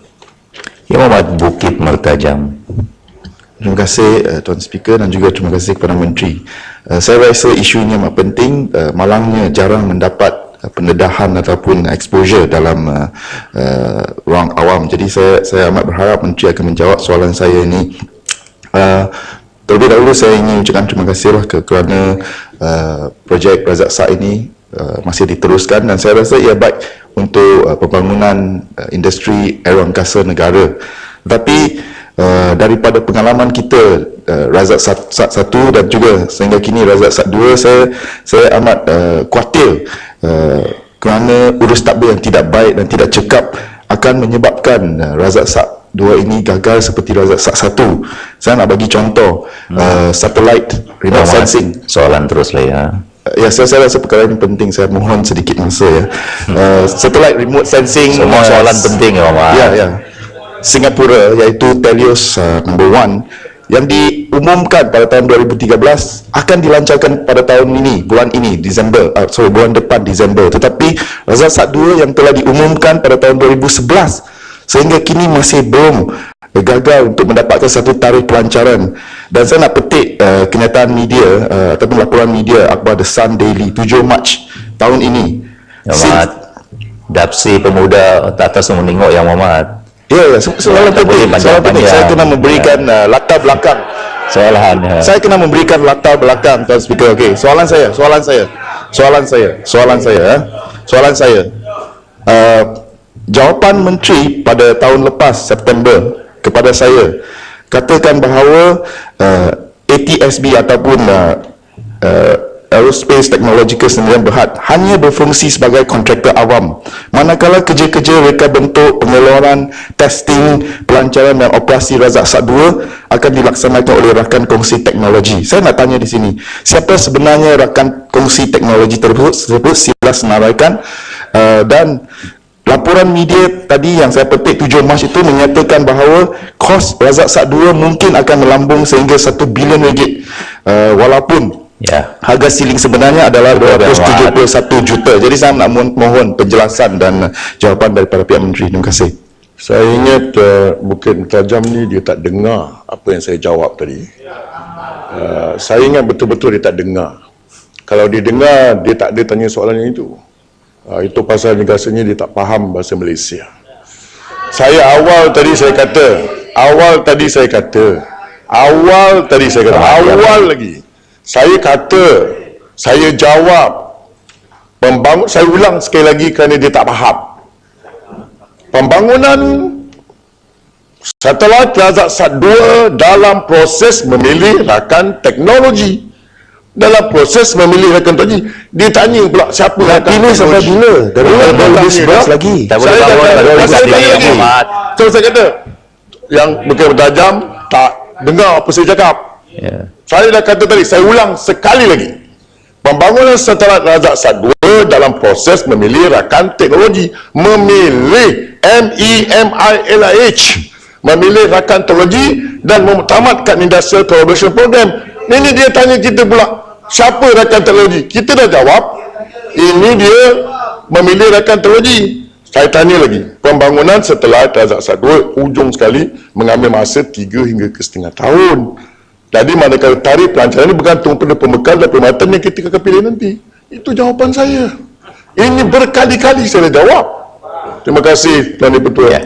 D: Yang Hormat Bukit Mertajam.
B: Terima kasih Tuan Speaker dan juga terima kasih kepada Menteri. Saya rasa isu ini amat penting. Malangnya jarang mendapat pendedahan ataupun exposure dalam ruang awam. Jadi saya amat berharap Menteri akan menjawab soalan saya ini. Terlebih dahulu saya ingin ucapkan terima kasih kerana projek Razak Sat ini masih diteruskan, dan saya rasa ia baik untuk pembangunan industri aeroangkasa negara. Tetapi daripada pengalaman kita Razak Sat 1 dan juga sehingga kini Razak Sat 2, saya amat khawatir kerana urus takbir yang tidak baik dan tidak cekap akan menyebabkan Razak Sat 2 ini gagal seperti Razak Sat 1. Saya nak bagi contoh satellite remote sensing.
D: Soalan teruslah ya.
B: Ya, saya rasa perkara ini penting. Saya mohon sedikit masa ya. Satellite remote sensing,
D: Semua soalan penting ya, Pak.
B: Ya. Singapura, iaitu Telios number 1 yang diumumkan pada tahun 2013 akan dilancarkan pada tahun ini, bulan ini, bulan depan Disember. Tetapi Razak Sat 2 yang telah diumumkan pada tahun 2011
G: sehingga kini masih belum gagal untuk mendapatkan satu tarikh pelancaran. Dan saya nak petik kenyataan media ataupun laporan media akhbar The Sun Daily 7 Mac tahun ini.
D: Yang Muhammad, Dapsi pemuda atas menengok Yang Muhammad.
G: Ya, soalan penting. Soalan penting. Saya kena memberikan latar belakang. Saya kena memberikan latar belakang, Tuan Speaker. Okey, soalan saya. Jawapan menteri pada tahun lepas September kepada saya katakan bahawa ATSB ataupun Aerospace Technological Sdn Bhd hanya berfungsi sebagai kontraktor awam, manakala kerja-kerja reka bentuk, pengeluaran, testing, pelancaran dan operasi Razak Sat 2 akan dilaksanakan oleh rakan kongsi teknologi. Saya nak tanya di sini, siapa sebenarnya rakan kongsi teknologi tersebut? Sila senaraikan. Dan laporan media tadi yang saya petik 7 Mac itu menyatakan bahawa kos Razak Sat 2 mungkin akan melambung sehingga 1 bilion ringgit, walaupun harga siling sebenarnya adalah 271 juta. Jadi saya nak mohon penjelasan dan jawapan daripada pihak menteri. Terima kasih.
J: Saya ingat Bukit Tajam ni dia tak dengar apa yang saya jawab tadi. Saya ingat betul-betul dia tak dengar. Kalau dia dengar, dia tak ada tanya soalan yang itu. Itu pasal rasanya dia tak faham bahasa Malaysia. Awal tadi saya kata, saya kata, saya jawab, saya ulang sekali lagi kerana dia tak faham. Pembangunan satelit Razak Sat 2 dalam proses memilih rakan teknologi. Dia tanya pula siapa rakan
G: Pilih sampai bila? Dari 2011 lagi.
J: Saya kata, yang Bukit Tajam tak dengar apa saya cakap. Saya dah kata tadi, saya ulang sekali lagi. Pembangunan satelit Razak Sat 2 dalam proses memilih rakan teknologi. Memilih MEMILH. Memilih rakan teknologi dan mentamatkan Industrial Collaboration Program. Ini dia tanya kita pula, siapa rakan teknologi? Kita dah jawab, ini dia memilih rakan teknologi. Saya tanya lagi, pembangunan satelit Razak Sat 2 ujung sekali mengambil masa 3 hingga ke setengah tahun. Jadi manakala tarikh pelancaran ini bergantung pada pembekal dan perkhidmatan yang kita akan pilih nanti. Itu jawapan saya. Ini berkali-kali saya jawab. Terima kasih Tuan Dipertua.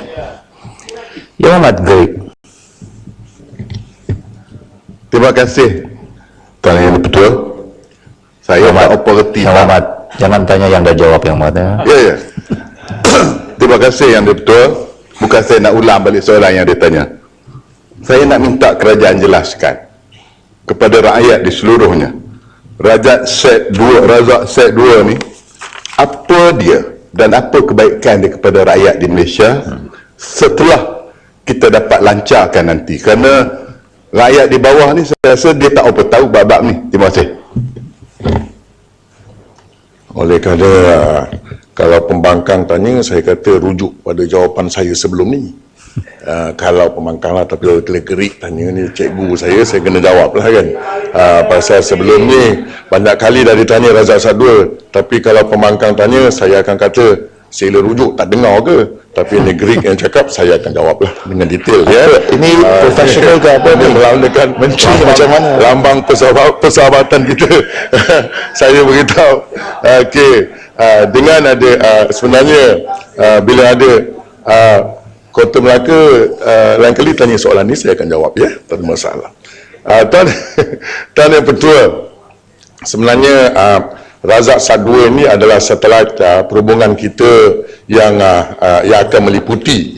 D: Yang Muhammad Great.
G: Terima kasih Tuan Yang Dipertua. Saya tak operati.
D: Yang Muhammad, jangan tanya yang dah jawab Yang Muhammad.
G: Ya. Terima kasih Yang Dipertua. Bukan saya nak ulang balik soalan yang dia tanya. Saya nak minta kerajaan jelaskan kepada rakyat di seluruhnya, Razak Sat 2 ni apa dia dan apa kebaikan dia kepada rakyat di Malaysia setelah kita dapat lancarkan nanti. Kerana rakyat di bawah ni saya rasa dia tak apa tahu bab-bab ni. Terima kasih.
J: Oleh kerana kalau pembangkang tanya, saya kata rujuk pada jawapan saya sebelum ni. Kalau pembangkang lah, tapi kalau gerik tanya ni cikgu saya kena jawab lah kan. Pasal sebelum ni banyak kali dah ditanya Razak Sat 2, tapi kalau pembangkang tanya, saya akan kata sila rujuk, tak dengar ke? Tapi ni gerik yang cakap, saya akan jawab lah dengan detail ya.
G: Ini profesional ke apa ni?
J: Melambangkan menteri macam mana? Lambang persahabatan kita. Saya beritahu. Okey, dengan ada sebenarnya bila ada Kota Melaka lain kali tanya soalan ni, saya akan jawab ya, tak ada masalah. Tuan Yang Pertua, sebenarnya Razak Sat 2 ini adalah satelit perhubungan kita yang akan meliputi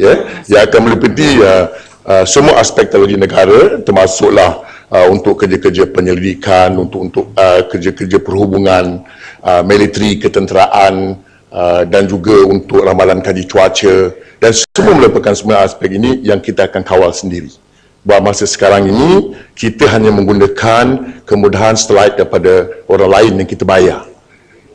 J: semua aspek teknologi negara, termasuklah untuk kerja-kerja penyelidikan, untuk kerja-kerja perhubungan, militeri, ketenteraan, dan juga untuk ramalan kaji cuaca, dan semua merupakan semua aspek ini yang kita akan kawal sendiri. Bahawa masa sekarang ini kita hanya menggunakan kemudahan satelit daripada orang lain yang kita bayar.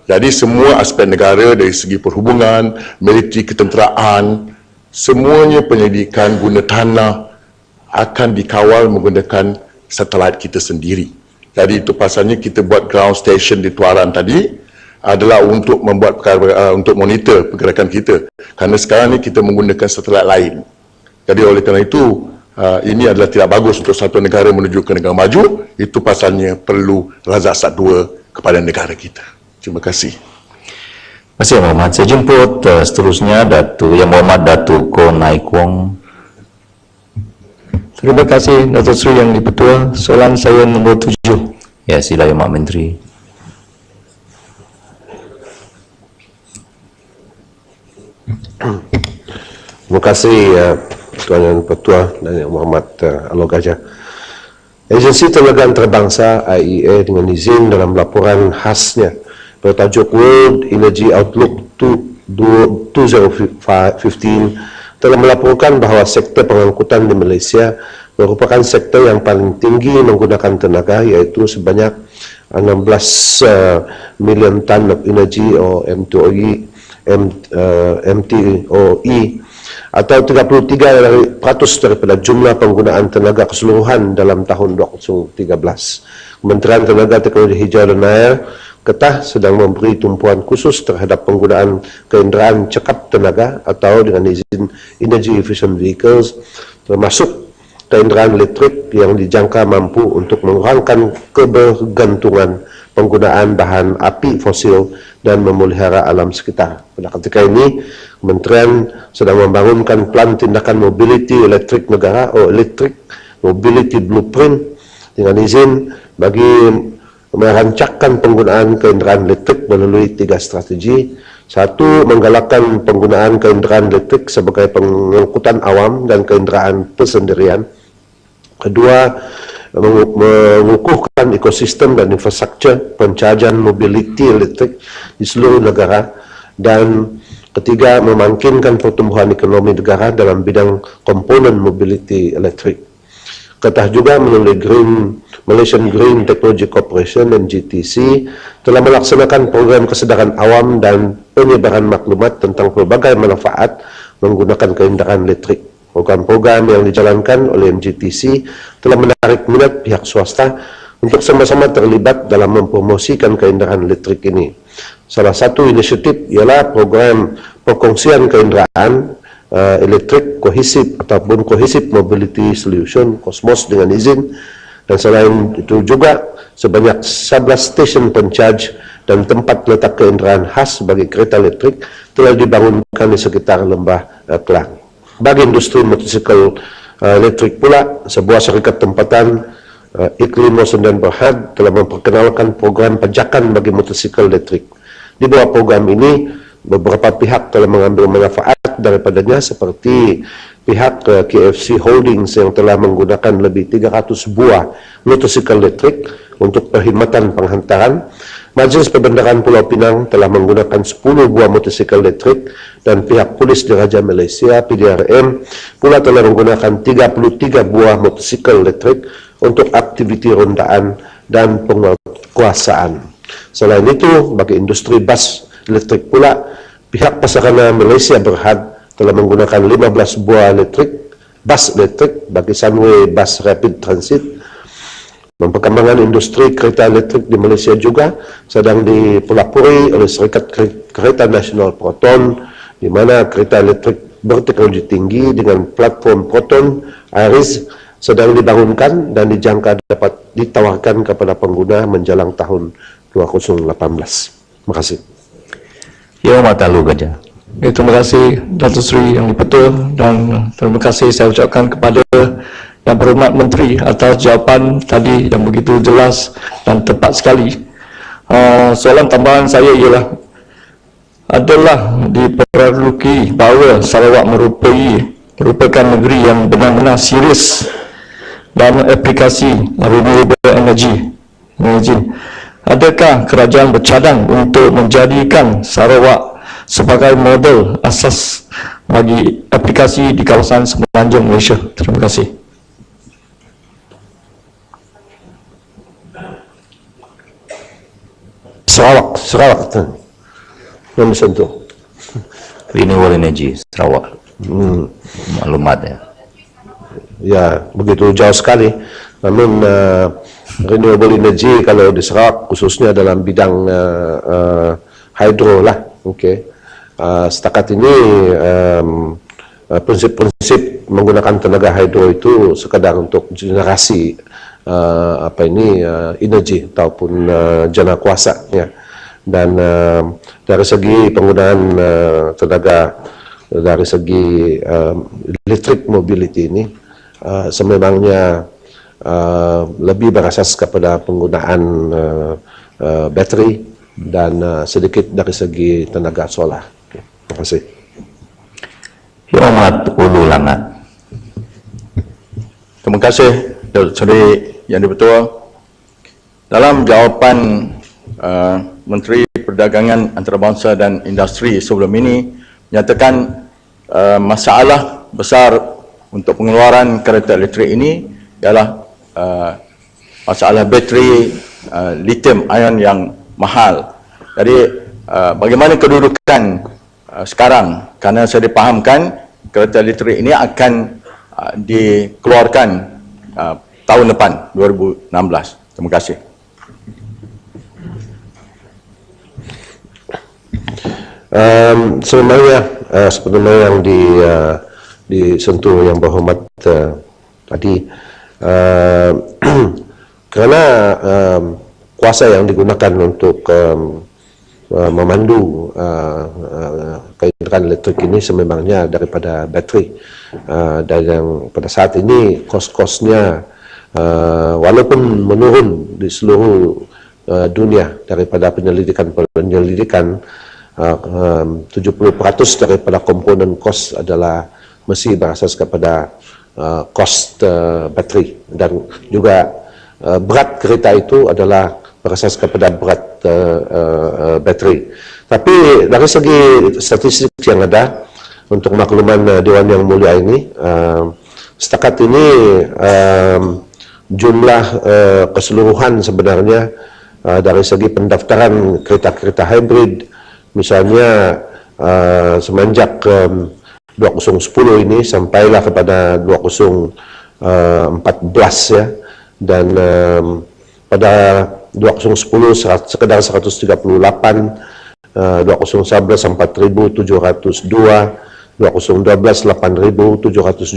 J: Jadi semua aspek negara dari segi perhubungan, militeri, ketenteraan, semuanya penyelidikan guna tanah akan dikawal menggunakan satelit kita sendiri. Jadi itu pasalnya kita buat ground station di Tuaran tadi,
G: adalah untuk membuat untuk monitor pergerakan kita. Kerana sekarang ni kita menggunakan satelit lain. Jadi oleh kerana itu, ini adalah tidak bagus untuk satu negara menuju ke negara maju. Itu pasalnya perlu Razak Sat 2 kepada negara kita. Terima kasih.
D: Terima kasih Yang Berhormat. Saya jemput seterusnya Yang Berhormat Datuk Ko Nai Kuong.
I: Terima kasih Datuk Seri Yang di-Pertua. Soalan saya nombor 7.
D: Ya, sila Yang Berhormat Menteri.
E: Terima kasih Tuan Yang Pertua dan Yang Berhormat Alor Gajah. Agensi Tenaga Antarabangsa IEA dengan izin dalam laporan khasnya bertajuk World Energy Outlook 2015 telah melaporkan bahawa sektor pengangkutan di Malaysia merupakan sektor yang paling tinggi menggunakan tenaga, iaitu sebanyak 16 million ton of energy or MTOE atau 33% daripada jumlah penggunaan tenaga keseluruhan dalam tahun 2013. Kementerian Tenaga Teknologi Hijau dan Air Kedah sedang memberi tumpuan khusus terhadap penggunaan kenderaan cekap tenaga atau dengan izin Energy Efficient Vehicles, termasuk kenderaan elektrik yang dijangka mampu untuk mengurangkan kebergantungan penggunaan bahan api fosil dan memelihara alam sekitar. Pada ketika ini, Kementerian sedang membangunkan plan tindakan mobility elektrik negara atau Electric Mobility Blueprint dengan izin bagi merancangkan penggunaan kenderaan elektrik melalui 3 strategi. 1. Menggalakkan penggunaan kenderaan elektrik sebagai pengangkutan awam dan kenderaan persendirian. 2. Mengukuhkan ekosistem dan infrastruktur pencahajan mobility elektrik di seluruh negara. Dan 3. Memangkinkan pertumbuhan ekonomi negara dalam bidang komponen mobility elektrik. Kedah juga melalui Malaysian Green Technology Corporation dan GTC telah melaksanakan program kesedaran awam dan penyebaran maklumat tentang pelbagai manfaat menggunakan kenderaan elektrik. Program-program yang dijalankan oleh MGTC telah menarik minat pihak swasta untuk sama-sama terlibat dalam mempromosikan kenderaan elektrik ini. Salah satu inisiatif ialah program perkongsian kenderaan elektrik kohesif ataupun Cohesive Mobility Solution (COSMOS) dengan izin, dan selain itu juga sebanyak 11 stesen pencharge dan tempat letak kenderaan khas bagi kereta elektrik telah dibangunkan di sekitar Lembah Kelang. Bagi industri motosikal elektrik pula, sebuah syarikat tempatan Iklimo Sundan Berhad telah memperkenalkan program pajakan bagi motosikal elektrik. Di bawah program ini, beberapa pihak telah mengambil manfaat daripadanya, seperti pihak KFC Holdings yang telah menggunakan lebih 300 buah motosikal elektrik untuk perkhidmatan penghantaran. Majlis Perbendaharaan Pulau Pinang telah menggunakan 10 buah motosikal elektrik, dan pihak Polis Diraja Malaysia PDRM pula telah menggunakan 33 buah motosikal elektrik untuk aktiviti rondaan dan penguasaan. Selain itu, bagi industri bas elektrik pula, pihak Pasarana Malaysia Berhad telah menggunakan 15 buah bas elektrik bagi Sunway Bus Rapid Transit. Perkembangan industri kereta elektrik di Malaysia juga sedang dipelopori oleh Syarikat Kereta Nasional Proton, di mana kereta elektrik berteknologi tinggi dengan platform Proton Iris sedang dibangunkan dan dijangka dapat ditawarkan kepada pengguna menjelang tahun 2018. Terima kasih.
D: Yang Berhormat Alor Gajah.
I: Terima kasih Datuk Seri Yang di-Pertua, dan terima kasih saya ucapkan kepada Yang Berhormat Menteri atas jawapan tadi yang begitu jelas dan tepat sekali. Soalan tambahan saya ialah, adalah diperluki bahawa Sarawak merupakan negeri yang benar-benar serius dalam aplikasi renewable energy. Adakah kerajaan bercadang untuk menjadikan Sarawak sebagai model asas bagi aplikasi di kawasan semenanjung Malaysia? Terima kasih.
E: Sarawak yang disentuh.
D: Renewable Energy Sarawak. Maklumat ya.
E: Ya, begitu jauh sekali. Namun renewable energy kalau di Sarawak khususnya dalam bidang hidro lah. Okey. Setakat ini prinsip-prinsip menggunakan tenaga hidro itu sekadar untuk generasi energi ataupun jana kuasa, ya. Dan dari segi penggunaan tenaga dari segi electric mobility ini sememangnya lebih berasas kepada penggunaan bateri dan sedikit dari segi tenaga solar. Terima kasih.
D: Yang Hormat Ulu Langat.
K: Terima kasih Datuk Seri Yang di-Pertua. Dalam jawapan Menteri Perdagangan Antarabangsa dan Industri sebelum ini menyatakan masalah besar untuk pengeluaran kereta elektrik ini ialah masalah bateri lithium ion yang mahal. Jadi bagaimana kedudukan sekarang, kerana saya dipahamkan kereta elektrik ini akan dikeluarkan tahun depan 2016. Terima kasih.
E: Sebenarnya sebenarnya yang disentuh Yang Berhormat tadi, kerana kuasa yang digunakan untuk memandu kenderaan elektrik ini sememangnya daripada bateri, dan yang pada saat ini kos-kosnya walaupun menurun di seluruh dunia daripada penyelidikan 70% daripada komponen kos adalah mesti berasas kepada kos bateri, dan juga berat kereta itu adalah berasas kepada berat bateri. Tapi dari segi statistik yang ada untuk makluman Dewan Yang Mulia ini, setakat ini jumlah keseluruhan sebenarnya dari segi pendaftaran kereta-kereta hybrid, misalnya semenjak 2010 ini sampailah kepada 2014, ya, dan pada 2010 sekedar 138, 2011 4.702, 2012 8.772,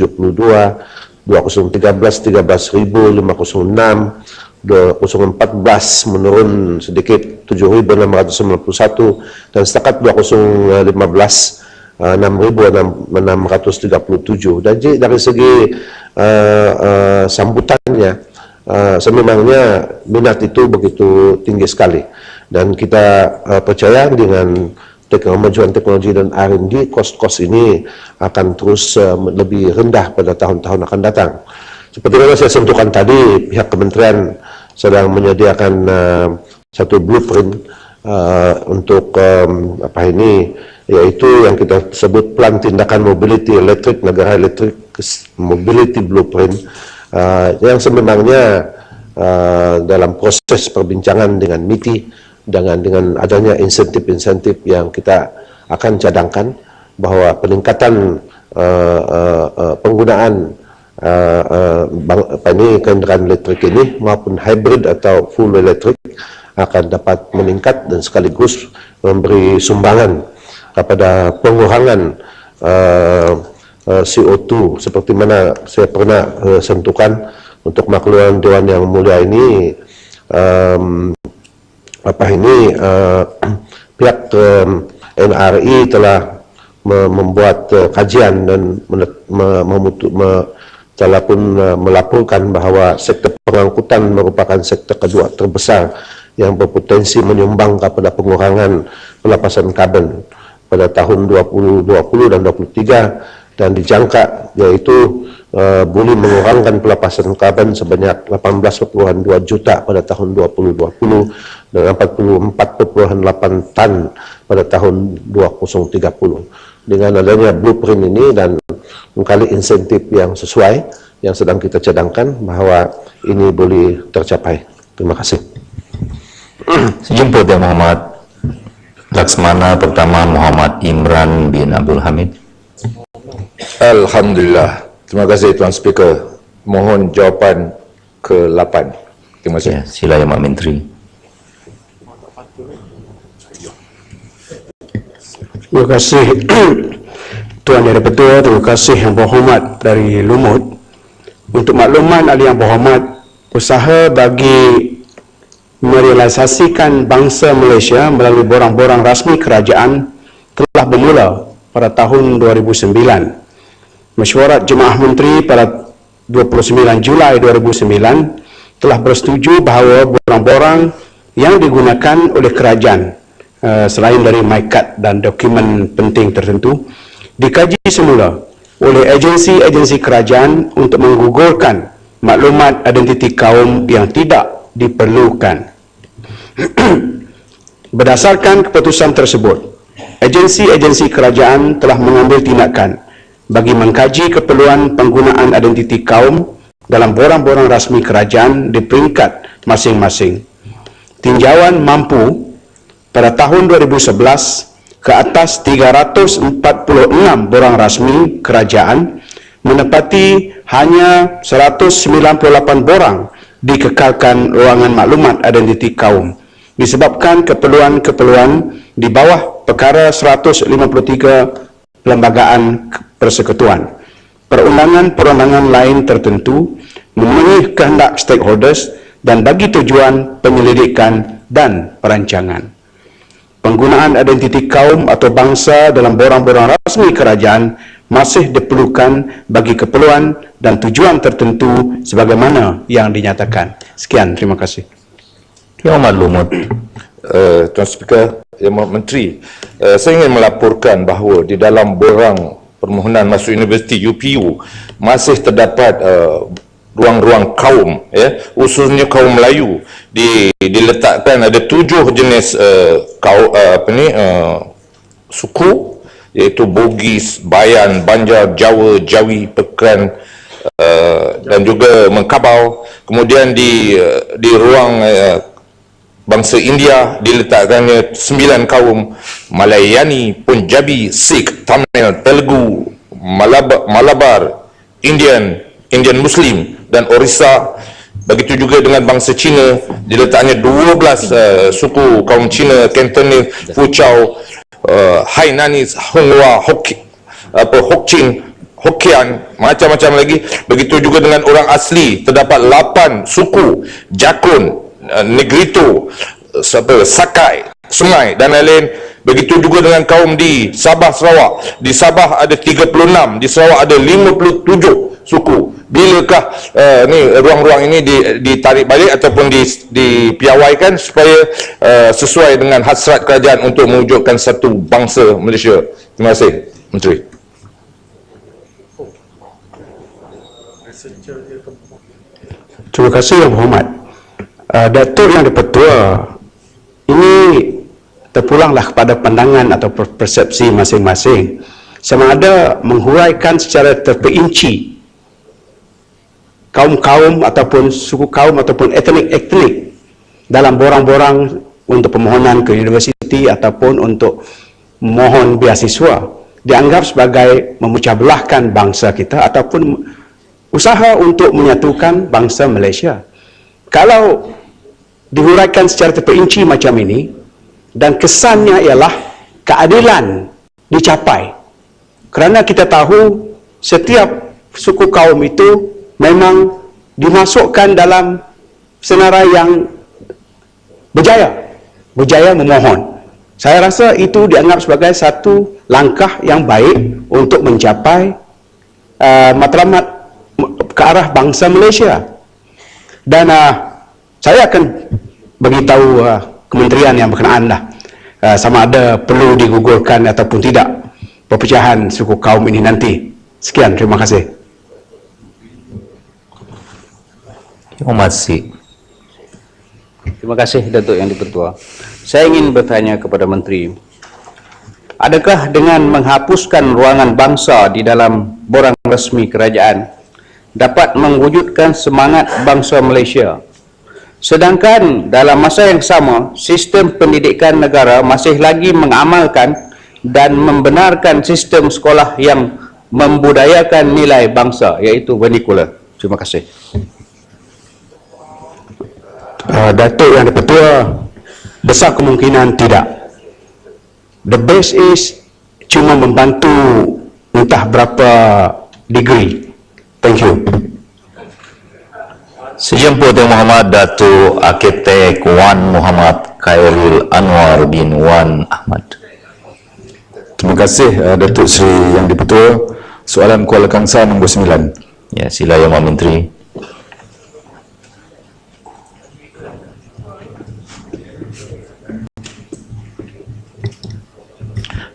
E: 2013 13.506, 2014 menurun sedikit 7.691, dan setakat 2015 6.637. Dan dari segi sambutannya, sememangnya minat itu begitu tinggi sekali, dan kita percaya dengan kemajuan teknologi dan R&D, kos-kos ini akan terus lebih rendah pada tahun-tahun akan datang. Seperti yang saya sentuhkan tadi, pihak kementerian sedang menyediakan satu blueprint untuk yaitu yang kita sebut Plan Tindakan Mobility Elektrik Negara Elektrik Mobility Blueprint, yang sememangnya dalam proses perbincangan dengan MITI, dengan adanya insentif-insentif yang kita akan cadangkan, bahwa peningkatan penggunaan kendaraan elektrik ini maupun hybrid atau full elektrik akan dapat meningkat dan sekaligus memberi sumbangan kepada pengurangan CO2, seperti mana saya pernah sentuhkan untuk makluman Dewan Yang Mulia ini. Pihak NRI telah membuat kajian dan telah pun melaporkan bahawa sektor pengangkutan merupakan sektor kedua terbesar yang berpotensi menyumbang kepada pengurangan pelepasan karbon pada tahun 2020 dan 2023, dan dijangka yaitu boleh mengurangkan pelepasan karbon sebanyak 18,2 juta pada tahun 2020 dan 44,8 tan pada tahun 2030. Dengan adanya blueprint ini dan mengkali insentif yang sesuai yang sedang kita cadangkan, bahwa ini boleh tercapai. Terima kasih.
D: Sejemput Yang Muhammad Laksmana Pertama Muhammad Imran bin Abdul Hamid.
L: Alhamdulillah. Terima kasih Tuan Speaker. Mohon jawapan ke-8. Terima kasih.
D: Ya, sila Yang Menteri.
I: Terima kasih Tuan Yang Dipertua, terima kasih Yang Berhormat dari Lumut. Untuk makluman ahli Yang Berhormat, usaha bagi merealisasikan bangsa Malaysia melalui borang-borang rasmi kerajaan telah bermula pada tahun 2009. Mesyuarat Jemaah Menteri pada 29 Julai 2009 telah bersetuju bahawa borang-borang yang digunakan oleh kerajaan selain dari MyKad dan dokumen penting tertentu dikaji semula oleh agensi-agensi kerajaan untuk menggugurkan maklumat identiti kaum yang tidak diperlukan. Berdasarkan keputusan tersebut, agensi-agensi kerajaan telah mengambil tindakan bagi mengkaji keperluan penggunaan identiti kaum dalam borang-borang rasmi kerajaan di peringkat masing-masing. Tinjauan mampu pada tahun 2011 ke atas 346 borang rasmi kerajaan menepati hanya 198 borang dikekalkan ruangan maklumat identiti kaum disebabkan keperluan-keperluan di bawah perkara 153 Perlembagaan Persekutuan. Perundangan-perundangan lain tertentu memenuhi kehendak stakeholders dan bagi tujuan penyelidikan dan perancangan. Penggunaan identiti kaum atau bangsa dalam borang-borang rasmi kerajaan masih diperlukan bagi keperluan dan tujuan tertentu sebagaimana yang dinyatakan. Sekian, terima kasih.
D: Yang Lumut.
L: Tuan Speaker, Yang Berhormat Menteri, saya ingin melaporkan bahawa di dalam borang permohonan masuk universiti UPU masih terdapat ruang-ruang kaum, khususnya kaum Melayu. Diletakkan ada 7 jenis suku, iaitu Bugis, Bayan, Banjar, Jawa, Jawi, Pekeran dan juga Mengkabau. Kemudian di ruang bangsa India diletakkannya 9 kaum: Malayani, Punjabi, Sikh, Tamil, Telugu, Malabar, Indian Muslim dan Orissa. Begitu juga dengan bangsa Cina, diletakkannya 12 suku kaum Cina: Cantonese, Fuchao, Hainanese, Honghua, Hokkien, macam-macam lagi. Begitu juga dengan orang asli, terdapat 8 suku: Jakun, Negrito, Sakai, Sungai dan lain-lain. Begitu juga dengan kaum di Sabah, Sarawak. Di Sabah ada 36, di Sarawak ada 57 suku. Bilakah ruang-ruang ini ditarik balik ataupun dipiawaikan supaya sesuai dengan hasrat kerajaan untuk mewujudkan satu bangsa Malaysia? Terima kasih, Menteri.
I: Terima kasih Yang Berhormat. Datuk Yang Dipertua, ini terpulanglah kepada pandangan atau persepsi masing-masing. Sama ada menghuraikan secara terperinci kaum-kaum ataupun suku kaum ataupun etnik dalam borang-borang untuk permohonan ke universiti ataupun untuk mohon beasiswa dianggap sebagai memecah belahkan bangsa kita ataupun usaha untuk menyatukan bangsa Malaysia. Kalau dihuraikan secara terperinci macam ini dan kesannya ialah keadilan dicapai, kerana kita tahu setiap suku kaum itu memang dimasukkan dalam senarai yang berjaya memohon. Saya rasa itu dianggap sebagai satu langkah yang baik untuk mencapai matlamat ke arah bangsa Malaysia. Dan saya akan beritahu kementerian yang berkenaan sama ada perlu digugurkan ataupun tidak perpecahan suku kaum ini nanti. Sekian, terima kasih.
M: Terima kasih Datuk Yang Dipertua. Saya ingin bertanya kepada Menteri, adakah dengan menghapuskan ruangan bangsa di dalam borang resmi kerajaan dapat mewujudkan semangat bangsa Malaysia, sedangkan dalam masa yang sama sistem pendidikan negara masih lagi mengamalkan dan membenarkan sistem sekolah yang membudayakan nilai bangsa, iaitu vernacular? Terima kasih.
I: Datuk Yang Dipertua, besar kemungkinan tidak. The base is
M: cuma membantu entah berapa degree. Thank you.
D: Sejemput Yang Muhammad Datuk Arkitek Wan Muhammad Khairul Anwar bin Wan Ahmad.
K: Terima kasih Datuk Seri Yang Dipertua. Soalan Kuala Kangsar nombor 9.
D: Ya, sila Yang Muhammad Menteri.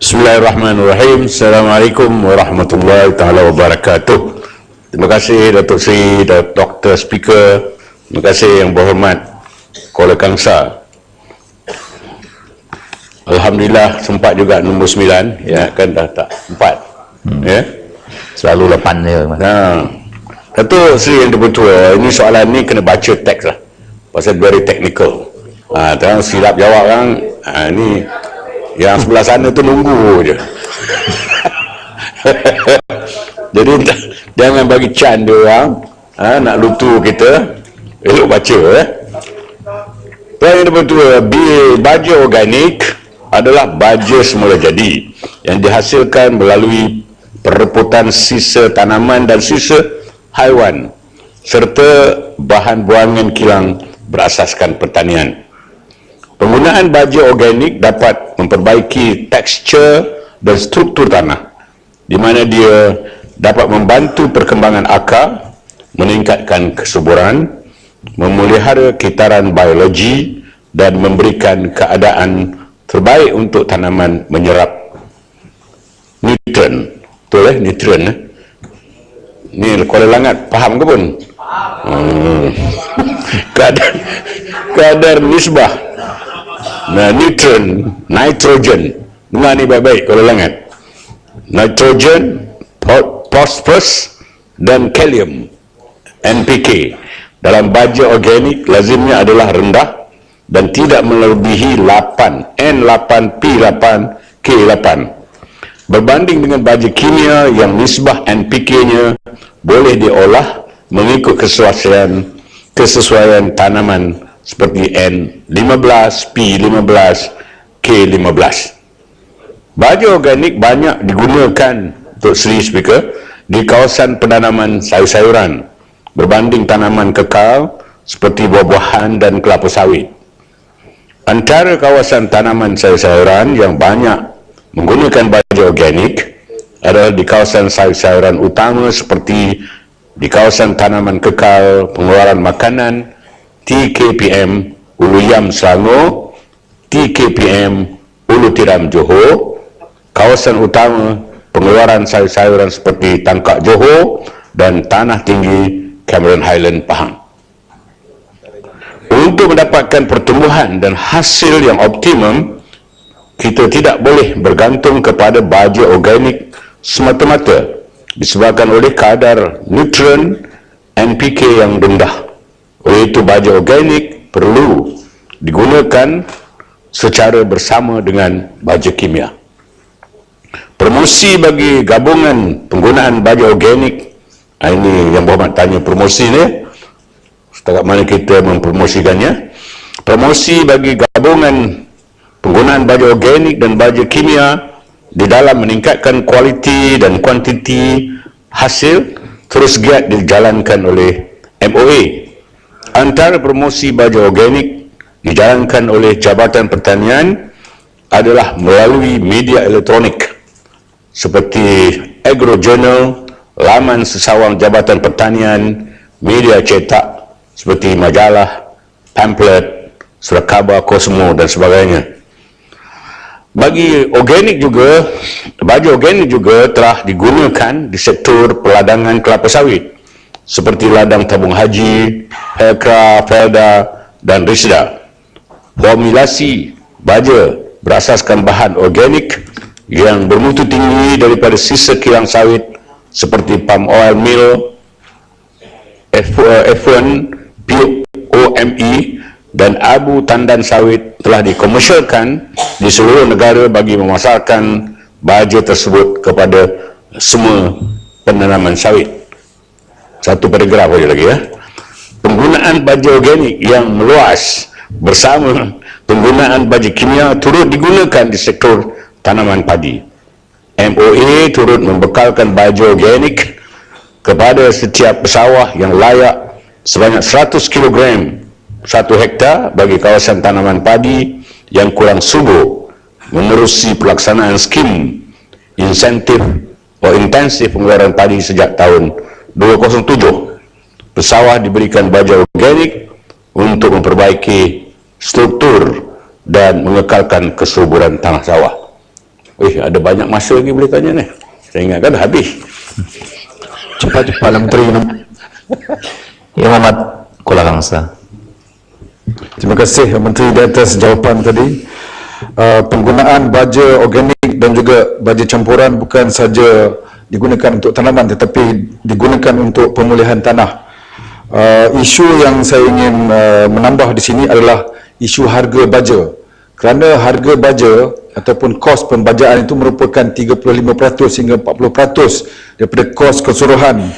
A: Bismillahirrahmanirrahim. Assalamualaikum warahmatullahi taala wabarakatuh. Terima kasih Datuk Seri, Dr. Speaker. Terima kasih Yang Berhormat Kuala Kangsar. Alhamdulillah sempat juga nombor 9, ya kan, dah tak 4. Ya.
D: Selalu 8 je.
A: Datuk Seri Yang Dipertua, ini soalan ni kena baca teks lah. Pasal very technical. Terang silap jawab kan. Ni yang sebelah sana tu nunggu je. Jadi jangan bagi can dia orang nak lutu kita, elok baca. Yang Dipertua, baja organik adalah baja semula jadi yang dihasilkan melalui perebutan sisa tanaman dan sisa haiwan serta bahan buangan kilang berasaskan pertanian. Penggunaan baja organik dapat memperbaiki tekstur dan struktur tanah, di mana dia dapat membantu perkembangan akar, meningkatkan kesuburan, memelihara kitaran biologi dan memberikan keadaan terbaik untuk tanaman menyerap nutrien. Betul nutrien ni Kuala Langat faham ke pun? Kadar nisbah nutrien, nitrogen, dengar ni baik-baik Kuala Langat. Nitrogen, phosphorus dan kalium, NPK dalam baja organik lazimnya adalah rendah dan tidak melebihi 8, N8, P8, K8. Berbanding dengan baja kimia yang nisbah NPK-nya boleh diolah mengikut kesesuaian tanaman seperti N15, P15, K15. Baja organik banyak digunakan, Tok Seri Speaker, di kawasan penanaman sayur-sayuran berbanding tanaman kekal seperti buah-buahan dan kelapa sawit. Antara kawasan tanaman sayur-sayuran yang banyak menggunakan baja organik adalah di kawasan sayur-sayuran utama seperti di kawasan tanaman kekal pengeluaran makanan TKPM Ulu Yam Selangor, TKPM Ulu Tiram Johor, kawasan utama pengeluaran sayur-sayuran seperti Tangkak Johor dan Tanah Tinggi Cameron Highland Pahang. Untuk mendapatkan pertumbuhan dan hasil yang optimum, kita tidak boleh bergantung kepada baja organik semata-mata disebabkan oleh kadar nutrien NPK yang rendah. Oleh itu baja organik perlu digunakan secara bersama dengan baja kimia. Promosi bagi gabungan penggunaan baja organik, ini Yang Berhormat tanya promosi ni, setakat mana kita mempromosikannya. Promosi bagi gabungan penggunaan baja organik dan baja kimia di dalam meningkatkan kualiti dan kuantiti hasil terus giat dijalankan oleh MOA. Antara promosi baja organik dijalankan oleh Jabatan Pertanian adalah melalui media elektronik seperti Agro Journal, laman sesawang Jabatan Pertanian, media cetak seperti majalah, pamphlet, surat khabar, Kosmo dan sebagainya. Bagi organik juga, baja organik juga telah digunakan di sektor peladangan kelapa sawit seperti ladang tabung haji, Helkra, Felda dan Risda. Formulasi baja berasaskan bahan organik yang bermutu tinggi daripada sisa kilang sawit seperti palm oil meal, F1, POME dan abu tandan sawit telah dikomersialkan di seluruh negara bagi memasarkan baja tersebut kepada semua penanaman sawit. Satu paragraf saja lagi ya. Penggunaan baja organik yang meluas bersama penggunaan baja kimia turut digunakan di sektor tanaman padi. MOA turut membekalkan baju organik kepada setiap pesawah yang layak sebanyak 100 kg 1 hektar bagi kawasan tanaman padi yang kurang subur menerusi pelaksanaan skim insentif atau intensif pengeluaran padi sejak tahun 2007. Pesawah diberikan baja organik untuk memperbaiki struktur dan mengekalkan kesuburan tanah sawah. Ada banyak masa lagi boleh tanya ni. Saya ingatkan dah habis.
K: Cepat-cepat Menteri.
D: Yang Muhammad Kuala Kangsar.
K: Terima kasih Menteri di atas jawapan tadi. Penggunaan baja organik dan juga baja campuran bukan saja digunakan untuk tanaman tetapi digunakan untuk pemulihan tanah. Isu yang saya ingin menambah di sini adalah isu harga baja. Kerana harga baja ataupun kos pembajaan itu merupakan 35% hingga 40% daripada kos keseluruhan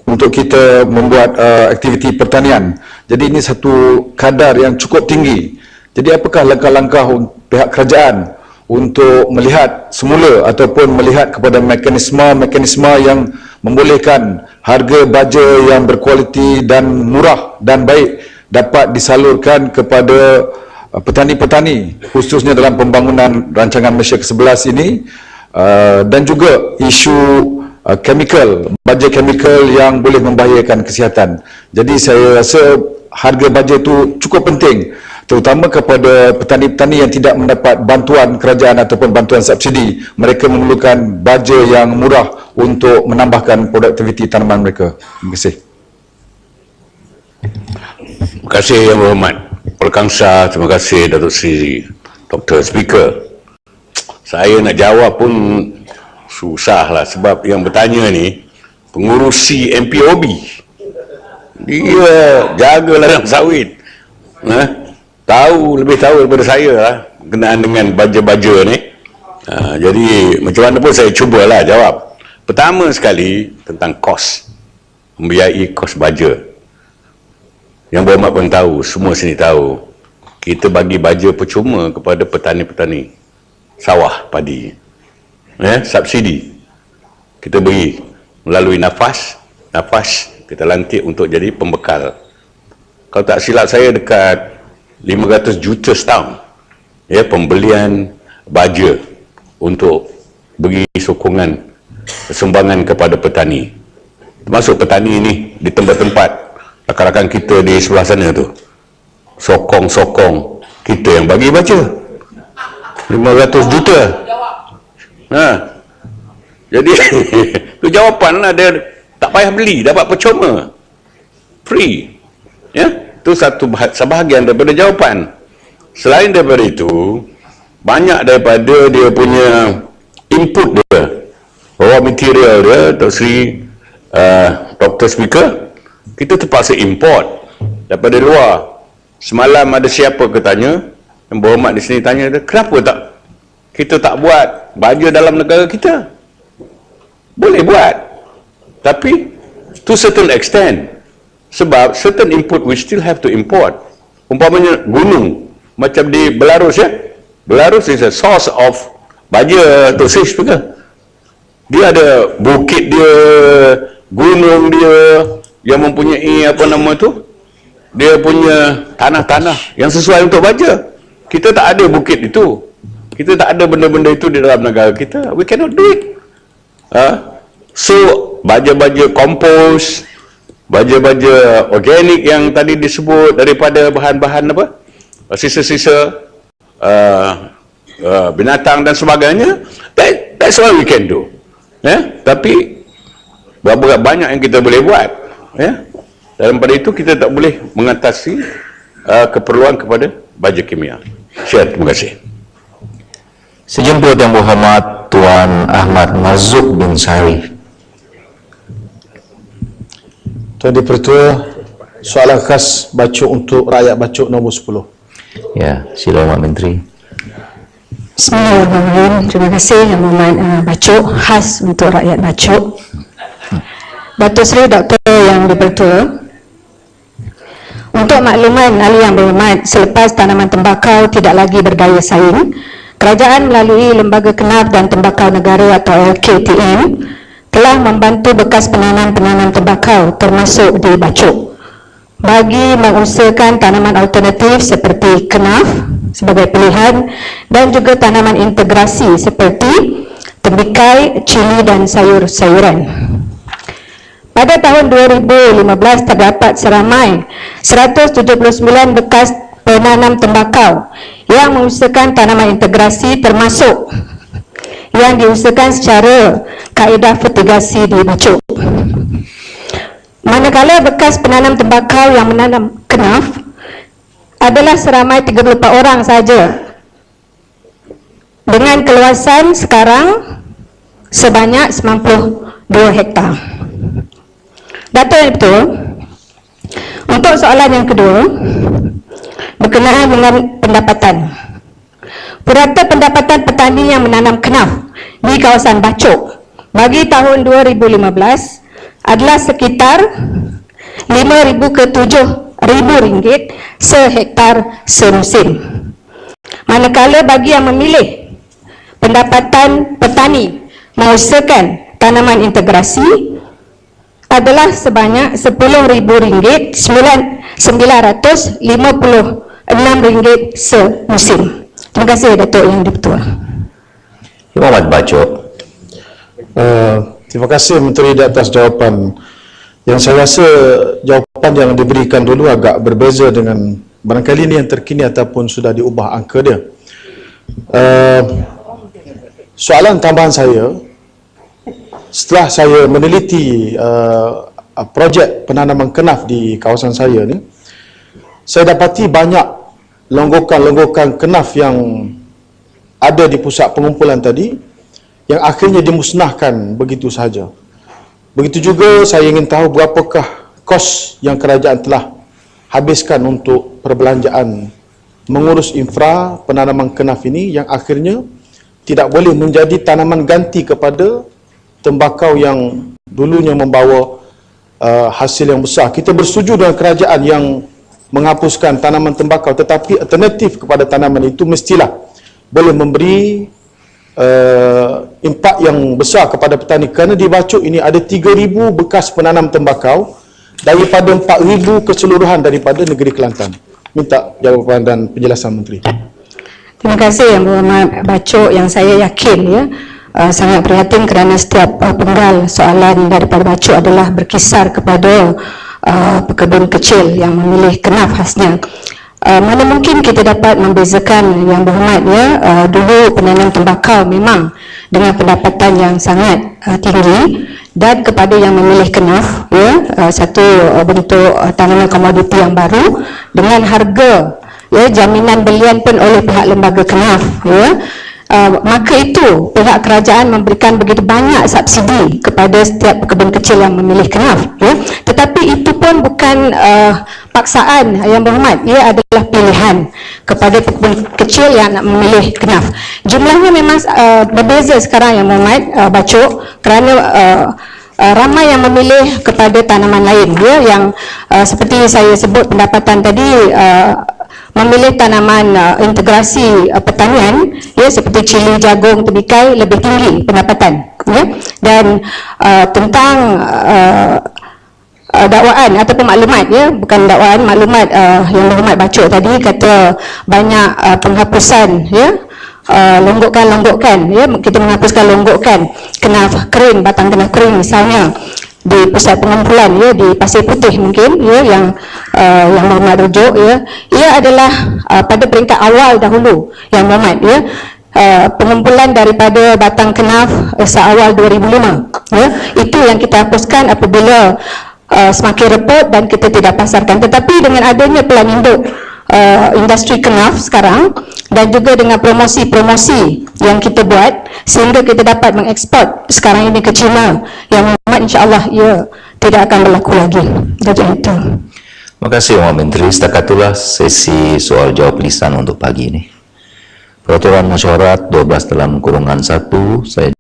K: untuk kita membuat aktiviti pertanian. Jadi ini satu kadar yang cukup tinggi. Jadi apakah langkah-langkah pihak kerajaan untuk melihat semula ataupun melihat kepada mekanisme yang membolehkan harga baja yang berkualiti dan murah dan baik dapat disalurkan kepada petani-petani khususnya dalam pembangunan rancangan Malaysia ke-11 ini, dan juga isu baja chemical yang boleh membahayakan kesihatan. Jadi saya rasa harga baja itu cukup penting terutama kepada petani-petani yang tidak mendapat bantuan kerajaan ataupun bantuan subsidi. Mereka memerlukan baja yang murah untuk menambahkan produktiviti tanaman mereka. Terima kasih.
A: Terima kasih Yang Berhormat Kuala Kangsar. Terima kasih Datuk Seri Dr. Speaker. Saya nak jawab pun susah lah sebab yang bertanya ni pengurusi MPOB. Dia jaga ladang sawit. Lebih tahu daripada saya lah berkenaan dengan baja-baja ni. Jadi macam mana pun saya cubalah jawab. Pertama sekali tentang kos, membiayai kos baja. Yang Berhormat pun tahu, semua sini tahu, kita bagi baja percuma kepada petani-petani sawah padi. Subsidi kita beri melalui nafas kita lantik untuk jadi pembekal. Kalau tak silap saya dekat 500 juta setahun pembelian baja untuk beri sokongan sumbangan kepada petani, termasuk petani ini di tempat-tempat rakan-rakan kita di sebelah sana tu sokong kita yang bagi baja 500 juta. Jadi tu jawapan lah, dia tak payah beli, dapat percuma, free. Itu satu sebahagian daripada jawapan. Selain daripada itu, banyak daripada dia punya input dia, raw material dia, Dr. Sri Dr. Speaker, kita terpaksa import daripada luar. Semalam ada siapa ke tanya, Yang Berhormat di sini tanya dia, kenapa kita tak buat baja dalam negara kita? Boleh buat, tapi to certain extent. Sebab certain input we still have to import. Umpamanya gunung, macam di Belarus Belarus is a source of baja, Dr. Sri Speaker. Dia ada bukit dia, gunung dia yang mempunyai dia punya tanah-tanah yang sesuai untuk baja. Kita tak ada bukit itu, kita tak ada benda-benda itu di dalam negara kita. We cannot do it. So baja-baja kompos, baja-baja organik yang tadi disebut daripada bahan-bahan sisa-sisa binatang dan sebagainya, that's all we can do. Tapi berapa banyak yang kita boleh buat. Dalam pada itu kita tak boleh mengatasi keperluan kepada baja kimia. Terima kasih.
D: Sejemput Yang Berhormat Tuan Ahmad Mazuk bin Syarif.
I: Tuan Dipertua, soalan khas bacuk untuk rakyat bacuk nombor 10.
D: Ya, sila Yang Menteri.
N: Bismillahirrahmanirrahim. Terima kasih Yang Berhormat bacuk khas untuk rakyat bacuk. Datuk Seri Dr. Yang Dipertua, untuk makluman ahli Yang Berhormat, selepas tanaman tembakau tidak lagi berdaya saing, kerajaan melalui Lembaga Kenaf dan Tembakau Negara atau LKTN telah membantu bekas penanam tembakau termasuk di Bacok bagi mengusahakan tanaman alternatif seperti kenaf sebagai pilihan dan juga tanaman integrasi seperti tembikai, cili dan sayur-sayuran. Pada tahun 2015 terdapat seramai 179 bekas penanam tembakau yang mengusahakan tanaman integrasi termasuk yang diusahakan secara kaedah fertigasi di Bacok. Manakala bekas penanam tembakau yang menanam kenaf adalah seramai 34 orang saja dengan keluasan sekarang sebanyak 92 hektar. Data yang betul. Untuk soalan yang kedua, berkenaan dengan pendapatan. Purata pendapatan petani yang menanam kenaf di kawasan Bacok bagi tahun 2015 adalah sekitar 5,000 ke 7,000 ringgit sehektar semusim. Manakala bagi yang memilih pendapatan petani mengusahakan tanaman integrasi adalah sebanyak RM10,000 956 ringgit semusim. Terima kasih Datuk Yang di-Pertua.
D: Muhammad Bacok.
I: Terima kasih Menteri di atas jawapan. Yang saya rasa jawapan yang diberikan dulu agak berbeza dengan barangkali ini yang terkini ataupun sudah diubah angka dia. Soalan tambahan saya, setelah saya meneliti projek penanaman kenaf di kawasan saya ni, saya dapati banyak longgokan kenaf yang ada di pusat pengumpulan tadi yang akhirnya dimusnahkan begitu sahaja. Begitu juga saya ingin tahu berapakah kos yang kerajaan telah habiskan untuk perbelanjaan mengurus infra penanaman kenaf ini yang akhirnya tidak boleh menjadi tanaman ganti kepada tembakau yang dulunya membawa hasil yang besar. Kita bersetuju dengan kerajaan yang menghapuskan tanaman tembakau, tetapi alternatif kepada tanaman itu mestilah boleh memberi impak yang besar kepada petani, kerana di Bacok ini ada 3,000 bekas penanam tembakau daripada 4,000 keseluruhan daripada negeri Kelantan. Minta jawapan dan penjelasan Menteri.
N: Terima kasih Yang Berhormat Bacok, yang saya yakin sangat prihatin kerana setiap penggal soalan daripada Bacok adalah berkisar kepada pekebun kecil yang memilih kenaf khasnya. Mana mungkin kita dapat membezakan Yang Berhormat dulu penanam tembakau memang dengan pendapatan yang sangat tinggi, dan kepada yang memilih kenaf satu bentuk tanaman komoditi yang baru dengan harga jaminan belian pun oleh pihak lembaga kenaf maka itu pihak kerajaan memberikan begitu banyak subsidi kepada setiap pekebun kecil yang memilih kenaf tetapi itu pun bukan paksaan Yang Berhormat, ia adalah pilihan kepada pekebun kecil yang nak memilih kenaf. Jumlahnya memang berbeza sekarang Yang Berhormat Bacok, kerana ramai yang memilih kepada tanaman lain yang seperti saya sebut pendapatan tadi memilih tanaman integrasi pertanian seperti cili, jagung, tembikai lebih tinggi pendapatan dan tentang dakwaan ataupun maklumat bukan dakwaan, maklumat Yang Berhormat Bacok tadi kata banyak penghapusan longgokan kita menghapuskan longgokan kenaf kering, batang kenaf kering misalnya di pusat pengumpulan di Pasir Putih mungkin yang Berhormat rujuk ia adalah pada peringkat awal dahulu Yang Berhormat pengumpulan daripada batang kenaf seawal 2005 itu yang kita hapuskan apabila semakin repot dan kita tidak pasarkan. Tetapi dengan adanya pelan induk industri kenaf sekarang dan juga dengan promosi-promosi yang kita buat sehingga kita dapat mengeksport sekarang ini ke China, yang insya-Allah ia tidak akan berlaku lagi. Jadi itu.
D: Terima kasih Pak Menteri. Setakat itulah sesi soal jawab lisan untuk pagi ini. Peraturan Mesyuarat 12/1 saya